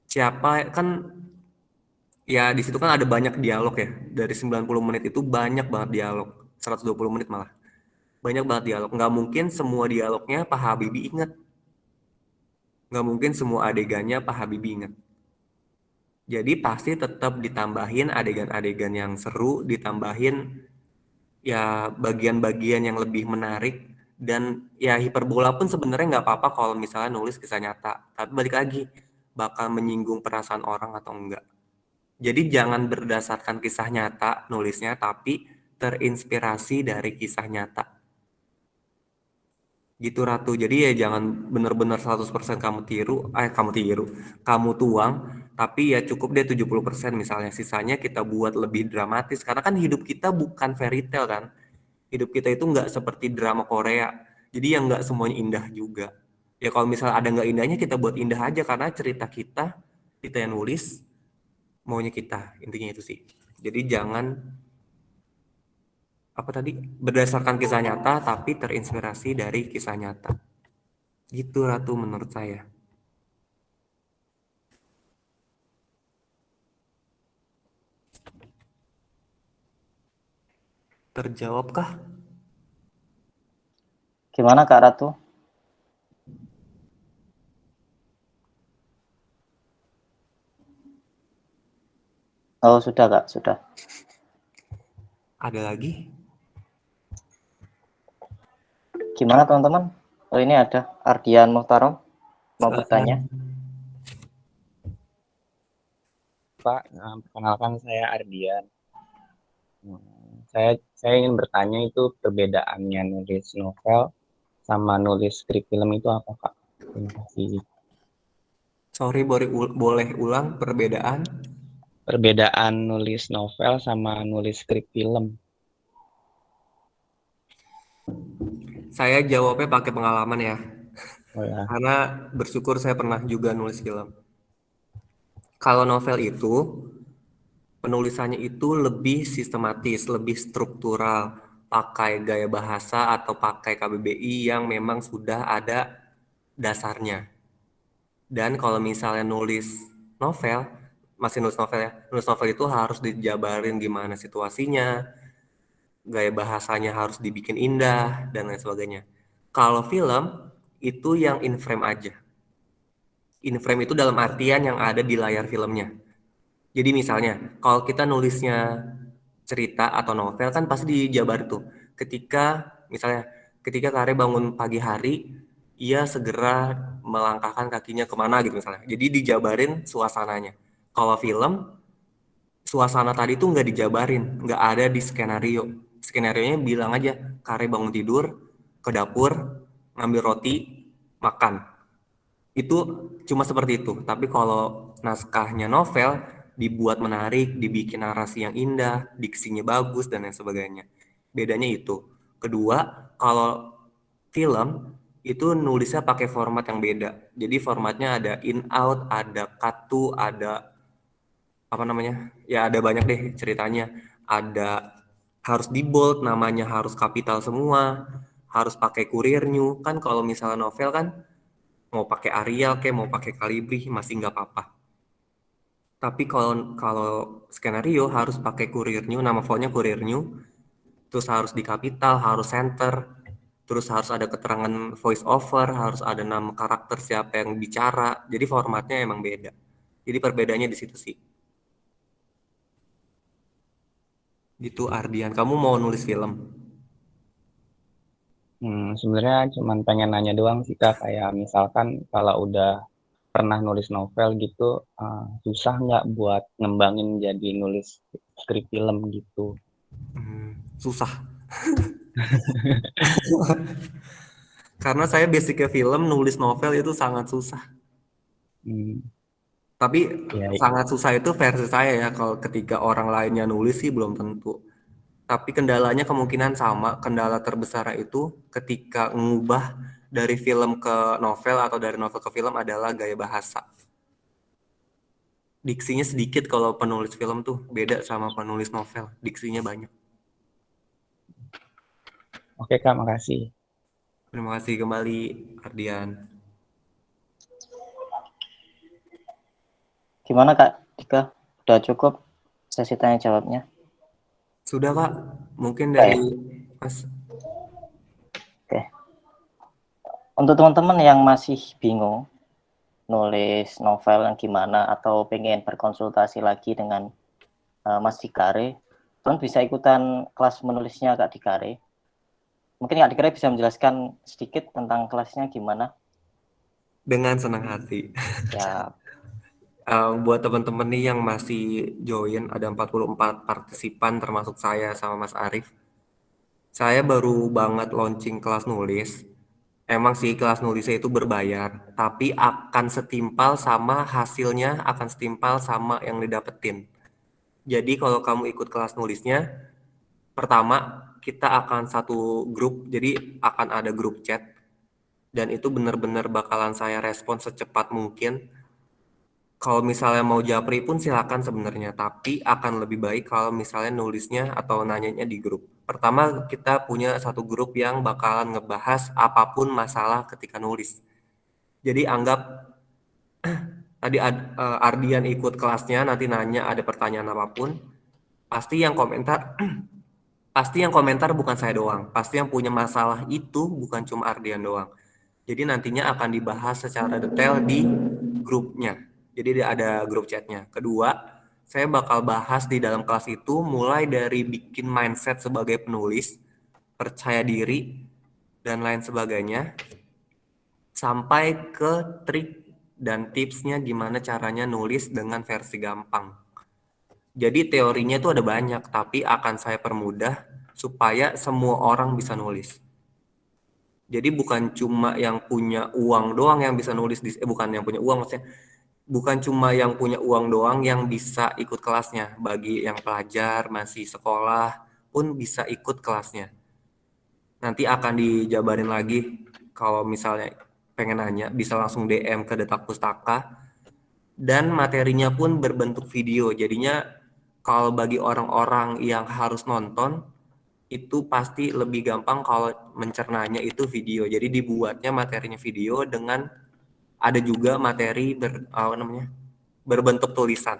Siapa kan ya di situ kan ada banyak dialog ya. Dari 90 menit itu banyak banget dialog, 120 menit malah. Banyak banget dialog. Nggak mungkin semua dialognya Pak Habibie ingat. Nggak mungkin semua adegannya Pak Habibie ingat. Jadi pasti tetap ditambahin adegan-adegan yang seru, ditambahin ya bagian-bagian yang lebih menarik, dan ya hiperbola pun sebenarnya nggak apa-apa kalau misalnya nulis kisah nyata. Tapi balik lagi, bakal menyinggung perasaan orang atau enggak. Jadi jangan berdasarkan kisah nyata nulisnya, tapi terinspirasi dari kisah nyata. Gitu Ratu. Jadi ya jangan benar-benar 100% kamu tuang, tapi ya cukup deh 70% misalnya. Sisanya kita buat lebih dramatis. Karena kan hidup kita bukan fairy tale kan. Hidup kita itu nggak seperti drama Korea. Jadi yang nggak semuanya indah juga. Ya kalau misalnya ada nggak indahnya kita buat indah aja karena cerita kita yang nulis, maunya kita. Intinya itu sih. Jadi jangan berdasarkan kisah nyata tapi terinspirasi dari kisah nyata. Gitu Ratu menurut saya. Terjawabkah? Gimana Kak Ratu? Oh sudah Kak, sudah. Ada lagi? Gimana teman-teman? Oh ini ada Ardian Muhtarom mau bertanya. Pak, perkenalkan saya Ardian. Saya ingin bertanya itu perbedaannya nulis novel sama nulis skrip film itu apa, Kak? Terima kasih. Sorry, boleh ulang perbedaan? Perbedaan nulis novel sama nulis skrip film. Saya jawabnya pakai pengalaman ya. Oh ya. Karena bersyukur saya pernah juga nulis film. Kalau novel itu penulisannya itu lebih sistematis, lebih struktural, pakai gaya bahasa atau pakai KBBI yang memang sudah ada dasarnya. Dan kalau misalnya nulis novel, masih nulis novel ya, nulis novel itu harus dijabarin gimana situasinya, gaya bahasanya harus dibikin indah, dan lain sebagainya. Kalau film, itu yang in frame aja. In frame itu dalam artian yang ada di layar filmnya. Jadi misalnya, kalau kita nulisnya cerita atau novel kan pasti dijabar tuh. Ketika Kare bangun pagi hari, ia segera melangkahkan kakinya kemana gitu misalnya. Jadi dijabarin suasananya. Kalau film, suasana tadi tuh nggak dijabarin, nggak ada di skenario. Skenarionya bilang aja, Kare bangun tidur, ke dapur, ngambil roti, makan. Itu cuma seperti itu. Tapi kalau naskahnya novel, dibuat menarik, dibikin narasi yang indah, diksinya bagus, dan lain sebagainya. Bedanya itu. Kedua, kalau film, itu nulisnya pakai format yang beda. Jadi formatnya ada in out, ada cut to, ada ya ada banyak deh ceritanya. Ada harus di bold, namanya harus kapital semua, harus pakai Courier New. Kan kalau misalnya novel kan mau pakai Arial kayak mau pakai Calibri masih nggak apa-apa. Tapi kalau skenario harus pakai Courier New, nama fontnya Courier New, terus harus di kapital, harus center, terus harus ada keterangan voice over, harus ada nama karakter siapa yang bicara. Jadi formatnya emang beda. Jadi perbedaannya di situ sih. Gitu Ardian, kamu mau nulis film? Sebenarnya cuma pengen nanya doang sih, Kak. Kayak misalkan kalau udah pernah nulis novel gitu, susah nggak buat ngembangin jadi nulis skrip film gitu? Susah. Karena saya basicnya film, nulis novel itu sangat susah. Tapi sangat susah itu versi saya ya. Kalau ketika orang lainnya nulis sih belum tentu. Tapi kendalanya kemungkinan sama. Kendala terbesar itu ketika mengubah dari film ke novel atau dari novel ke film adalah gaya bahasa. Diksinya sedikit kalau penulis film tuh beda sama penulis novel. Diksinya banyak. Oke Kak, makasih. Terima kasih kembali Ardian. Gimana Kak Dika? Udah cukup sesi tanya jawabnya? Sudah Kak, mungkin dari Mas. Oke. Untuk teman-teman yang masih bingung nulis novel yang gimana atau pengen berkonsultasi lagi dengan Mas Dikare, teman bisa ikutan kelas menulisnya Kak Dikare. Mungkin Kak Dikare bisa menjelaskan sedikit tentang kelasnya gimana? Dengan senang hati. Ya. Buat teman-teman nih yang masih join, ada 44 partisipan termasuk saya sama Mas Arif. Saya baru banget launching kelas nulis. Emang sih kelas nulisnya itu berbayar, tapi akan setimpal sama hasilnya, akan setimpal sama yang didapetin. Jadi kalau kamu ikut kelas nulisnya, pertama kita akan satu grup, jadi akan ada grup chat, dan itu benar-benar bakalan saya respon secepat mungkin. Kalau misalnya mau japri pun silakan sebenarnya, tapi akan lebih baik kalau misalnya nulisnya atau nanyanya di grup. Pertama, kita punya satu grup yang bakalan ngebahas apapun masalah ketika nulis. Jadi anggap tadi Ardian ikut kelasnya, nanti nanya ada pertanyaan apapun, pasti yang komentar bukan saya doang. Pasti yang punya masalah itu bukan cuma Ardian doang. Jadi nantinya akan dibahas secara detail di grupnya. Jadi ada grup chatnya. Kedua, saya bakal bahas di dalam kelas itu mulai dari bikin mindset sebagai penulis, percaya diri, dan lain sebagainya, sampai ke trik dan tipsnya gimana caranya nulis dengan versi gampang. Jadi teorinya itu ada banyak, tapi akan saya permudah supaya semua orang bisa nulis. Jadi bukan cuma yang punya uang doang yang bisa nulis, bukan yang punya uang maksudnya, bukan cuma yang punya uang doang yang bisa ikut kelasnya. Bagi yang pelajar, masih sekolah pun bisa ikut kelasnya. Nanti akan dijabarin lagi, kalau misalnya pengen nanya bisa langsung DM ke Detak Pustaka. Dan materinya pun berbentuk video, jadinya kalau bagi orang-orang yang harus nonton, itu pasti lebih gampang kalau mencernanya itu video. Jadi dibuatnya materinya video dengan ada juga materi berbentuk tulisan.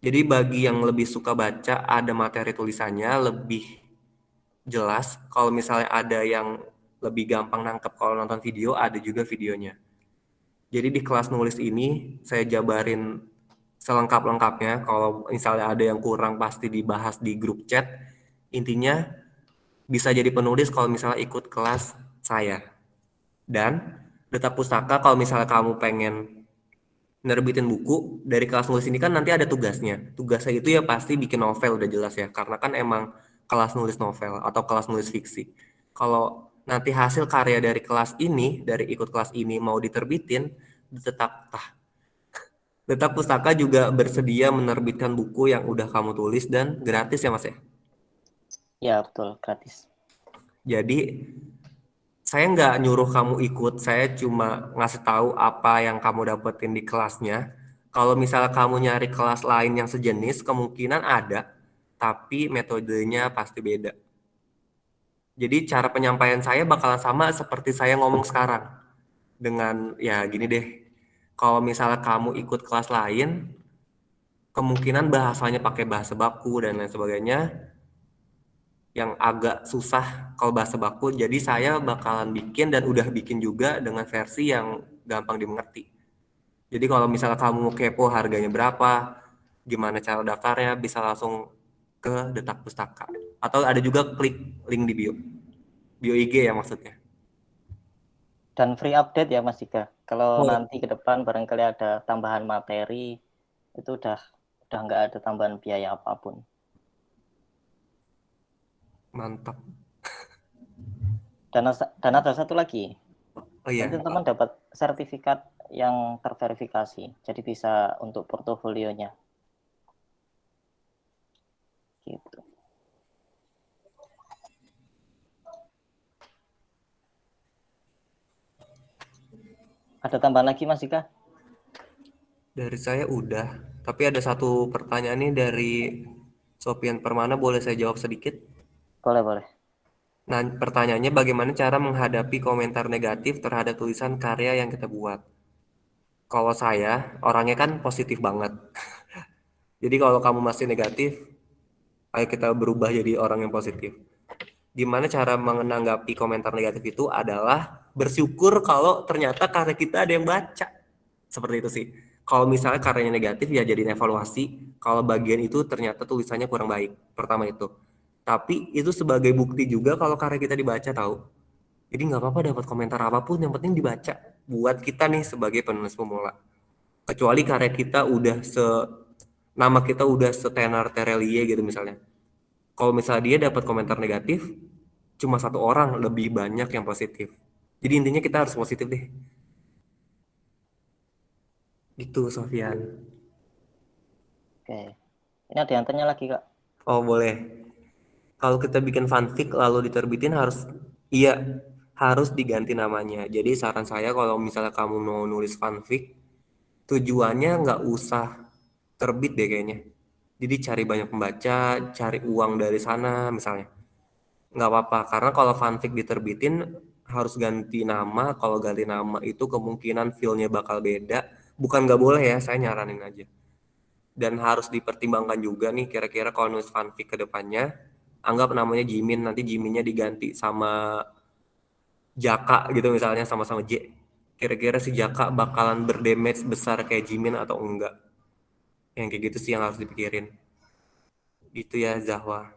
Jadi bagi yang lebih suka baca, ada materi tulisannya lebih jelas. Kalau misalnya ada yang lebih gampang nangkep kalau nonton video, ada juga videonya. Jadi di kelas nulis ini saya jabarin selengkap-lengkapnya. Kalau misalnya ada yang kurang pasti dibahas di grup chat. Intinya bisa jadi penulis kalau misalnya ikut kelas saya. Dan Detak Pustaka kalau misalnya kamu pengen nerbitin buku, dari kelas nulis ini kan nanti ada tugasnya. Tugasnya itu ya pasti bikin novel, udah jelas ya. Karena kan emang kelas nulis novel atau kelas nulis fiksi. Kalau nanti hasil karya dari kelas ini, dari ikut kelas ini mau diterbitin, Detak Pustaka juga bersedia menerbitkan buku yang udah kamu tulis dan gratis ya Mas ya? Ya betul, gratis. Jadi saya nggak nyuruh kamu ikut, saya cuma ngasih tahu apa yang kamu dapetin di kelasnya. Kalau misalnya kamu nyari kelas lain yang sejenis, kemungkinan ada, tapi metodenya pasti beda. Jadi cara penyampaian saya bakalan sama seperti saya ngomong sekarang. Dengan ya gini deh, kalau misalnya kamu ikut kelas lain, kemungkinan bahasanya pakai bahasa baku dan lain sebagainya, yang agak susah kalau bahasa baku. Jadi saya bakalan bikin dan udah bikin juga dengan versi yang gampang dimengerti. Jadi kalau misalnya kamu kepo harganya berapa, gimana cara daftarnya, bisa langsung ke Detak Pustaka. Atau ada juga klik link di bio IG ya maksudnya. Dan free update ya Mas Dika. Kalau nanti ke depan barangkali ada tambahan materi, itu udah nggak ada tambahan biaya apapun. Mantap. Dan ada satu lagi. Oh iya. Nanti teman dapat sertifikat yang terverifikasi. Jadi bisa untuk portofolionya. Gitu. Ada tambahan lagi Mas Dika? Dari saya udah. Tapi ada satu pertanyaan nih dari Sofian Permana, boleh saya jawab sedikit? Boleh. Nah, pertanyaannya bagaimana cara menghadapi komentar negatif terhadap tulisan karya yang kita buat? Kalau saya, orangnya kan positif banget. Jadi kalau kamu masih negatif, ayo kita berubah jadi orang yang positif. Gimana cara menanggapi komentar negatif itu adalah bersyukur kalau ternyata karya kita ada yang baca. Seperti itu sih. Kalau misalnya karyanya negatif ya jadiin evaluasi. Kalau bagian itu ternyata tulisannya kurang baik. Pertama itu. Tapi itu sebagai bukti juga kalau karya kita dibaca tahu. Jadi nggak apa-apa dapat komentar apapun, yang penting dibaca. Buat kita nih sebagai penulis pemula. Kecuali karya kita udah nama kita udah setenar Terelie gitu misalnya. Kalau misalnya dia dapat komentar negatif, cuma 1 orang, lebih banyak yang positif. Jadi intinya kita harus positif deh. Gitu, Sofian. Oke. Ini ada yang tanya lagi, Kak. Oh, boleh. Kalau kita bikin fanfic lalu diterbitin harus diganti namanya. Jadi saran saya kalau misalnya kamu mau nulis fanfic, tujuannya nggak usah terbit deh kayaknya. Jadi cari banyak pembaca, cari uang dari sana misalnya. Nggak apa-apa, karena kalau fanfic diterbitin harus ganti nama. Kalau ganti nama itu kemungkinan feel-nya bakal beda. Bukan nggak boleh ya, saya nyaranin aja. Dan harus dipertimbangkan juga nih kira-kira kalau nulis fanfic ke depannya, anggap namanya Jimin, nanti Jiminnya diganti sama Jaka gitu misalnya, sama-sama J. Kira-kira si Jaka bakalan berdamage besar kayak Jimin atau enggak. Yang kayak gitu sih yang harus dipikirin. Gitu ya, Zahwa.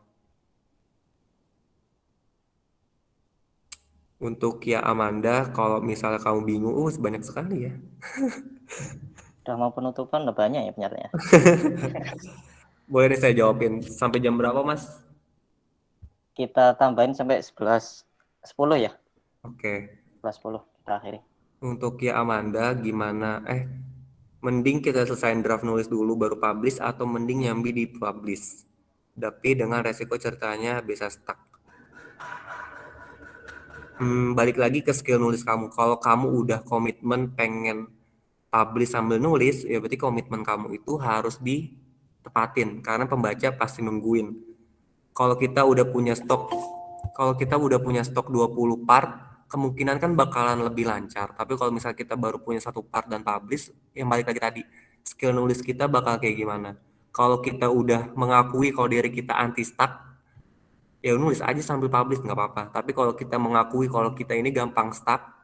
Untuk ya Amanda, kalau misalnya kamu bingung, banyak sekali ya. Udah mau penutupan udah banyak ya penyertanya. Boleh nih saya jawabin. Sampai jam berapa, Mas? Kita tambahin sampai 11.10 ya. Oke. 11.10 kita akhiri. Untuk ya Amanda, gimana? Mending kita selesaiin draft nulis dulu baru publish atau mending nyambi di publish? Tapi dengan resiko ceritanya bisa stuck. Balik lagi ke skill nulis kamu. Kalau kamu udah komitmen pengen publish sambil nulis, ya berarti komitmen kamu itu harus ditepatin karena pembaca pasti nungguin. Kalau kita udah punya stok 20 part, kemungkinan kan bakalan lebih lancar. Tapi kalau misalnya kita baru punya 1 part dan publish, yang balik lagi tadi, skill nulis kita bakal kayak gimana. Kalau kita udah mengakui kalau diri kita anti stuck, ya nulis aja sambil publish nggak apa-apa. Tapi kalau kita mengakui kalau kita ini gampang stuck,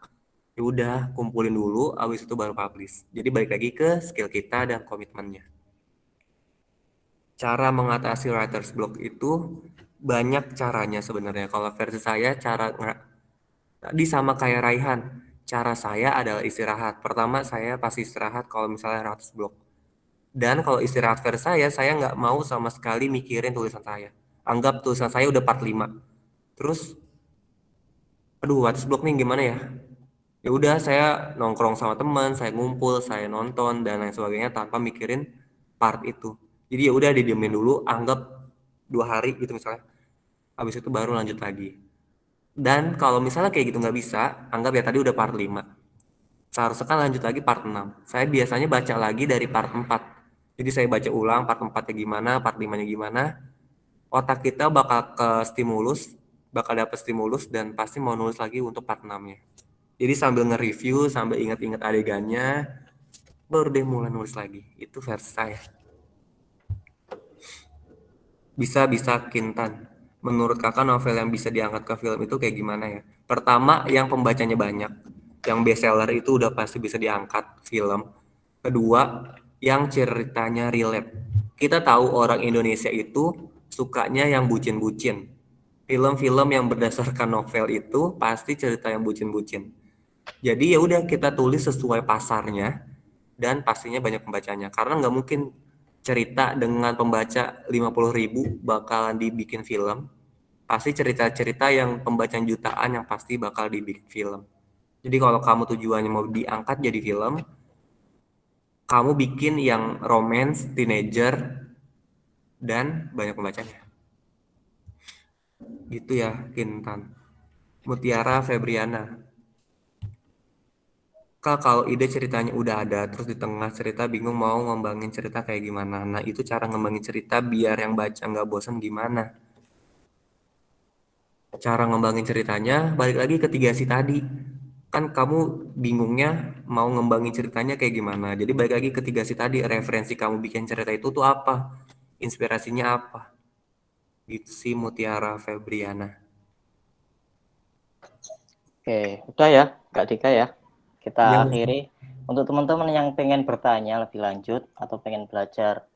ya udah kumpulin dulu, abis itu baru publish. Jadi balik lagi ke skill kita dan komitmennya. Cara mengatasi writer's block itu banyak caranya sebenarnya. Kalau versi saya tadi sama kayak Raihan. Cara saya adalah istirahat. Pertama saya pasti istirahat kalau misalnya writer's block. Dan kalau istirahat versi saya nggak mau sama sekali mikirin tulisan saya. Anggap tulisan saya udah part 5. Terus, aduh writer's block nih gimana ya? Ya udah saya nongkrong sama teman, saya ngumpul, saya nonton dan lain sebagainya tanpa mikirin part itu. Jadi ya udah didiemin dulu, anggap 2 hari gitu misalnya. Habis itu baru lanjut lagi. Dan kalau misalnya kayak gitu nggak bisa, anggap ya tadi udah part 5. Seharusnya kan lanjut lagi part 6. Saya biasanya baca lagi dari part 4. Jadi saya baca ulang part 4-nya gimana, part 5-nya gimana. Otak kita bakal dapat stimulus dan pasti mau nulis lagi untuk part 6-nya. Jadi sambil nge-review, sambil ingat-ingat adegannya, baru deh mulai nulis lagi. Itu versi saya. Bisa Kintan. Menurut kakak novel yang bisa diangkat ke film itu kayak gimana ya? Pertama, yang pembacanya banyak. Yang bestseller itu udah pasti bisa diangkat film. Kedua, yang ceritanya relate. Kita tahu orang Indonesia itu sukanya yang bucin-bucin. Film-film yang berdasarkan novel itu pasti cerita yang bucin-bucin. Jadi ya udah kita tulis sesuai pasarnya dan pastinya banyak pembacanya. Karena nggak mungkin cerita dengan pembaca 50.000 bakalan dibikin film. Pasti cerita-cerita yang pembacaan jutaan yang pasti bakal dibikin film. Jadi kalau kamu tujuannya mau diangkat jadi film, kamu bikin yang romance, teenager, dan banyak pembacanya. Gitu ya, Kintan. Mutiara Febriana. Kak, kalau ide ceritanya udah ada, terus di tengah cerita bingung mau ngembangin cerita kayak gimana. Nah, itu cara ngembangin cerita biar yang baca nggak bosan gimana. Cara ngembangin ceritanya, balik lagi ke 3 si tadi. Kan kamu bingungnya mau ngembangin ceritanya kayak gimana. Jadi balik lagi ke 3 si tadi, referensi kamu bikin cerita itu tuh apa? Inspirasinya apa? Gitu sih Mutiara Febriana. Oke, udah ya Kak Dika ya. Kita Ya, akhiri. Untuk teman-teman yang pengen bertanya lebih lanjut atau pengen belajar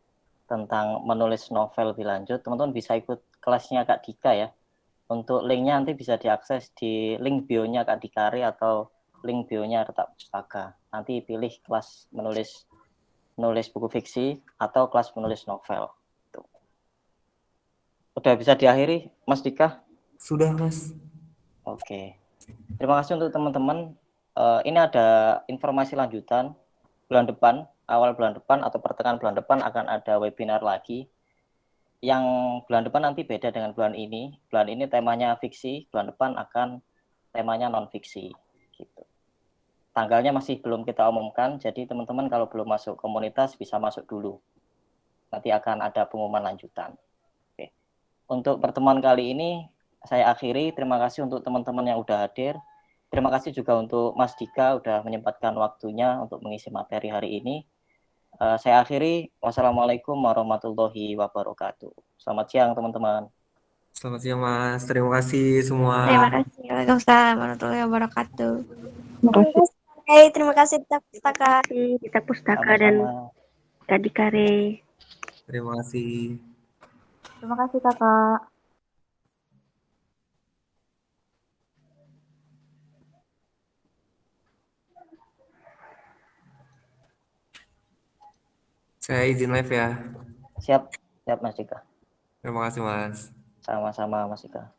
tentang menulis novel lebih lanjut, teman-teman bisa ikut kelasnya Kak Dika ya. Untuk linknya nanti bisa diakses di link bio-nya Kak Dikari atau link bio-nya Retak Pustaka. Nanti pilih kelas menulis menulis buku fiksi atau kelas menulis novel. Tuh. Udah bisa diakhiri, Mas Dika? Sudah, Mas. Oke. Terima kasih untuk teman-teman. Ini ada informasi lanjutan. Bulan depan, awal bulan depan atau pertengahan bulan depan akan ada webinar lagi. Yang bulan depan nanti beda dengan bulan ini. Bulan ini temanya fiksi, bulan depan akan temanya non-fiksi. Gitu. Tanggalnya masih belum kita umumkan, jadi teman-teman kalau belum masuk komunitas bisa masuk dulu. Nanti akan ada pengumuman lanjutan. Oke. Untuk pertemuan kali ini saya akhiri. Terima kasih untuk teman-teman yang udah hadir. Terima kasih juga untuk Mas Dika udah menyempatkan waktunya untuk mengisi materi hari ini. Saya akhiri. Wassalamualaikum warahmatullahi wabarakatuh. Selamat siang teman-teman. Selamat siang, Mas. Terima kasih semua. Terima kasih. Waalaikumsalam warahmatullahi wabarakatuh. Terima kasih. Terima kasih Dita Pustaka. Kita Pustaka dan Kak Dikare. Terima kasih. Terima kasih Kakak. Saya izin live ya. Siap, siap Mas Dika. Terima kasih, Mas. Sama-sama Mas Dika.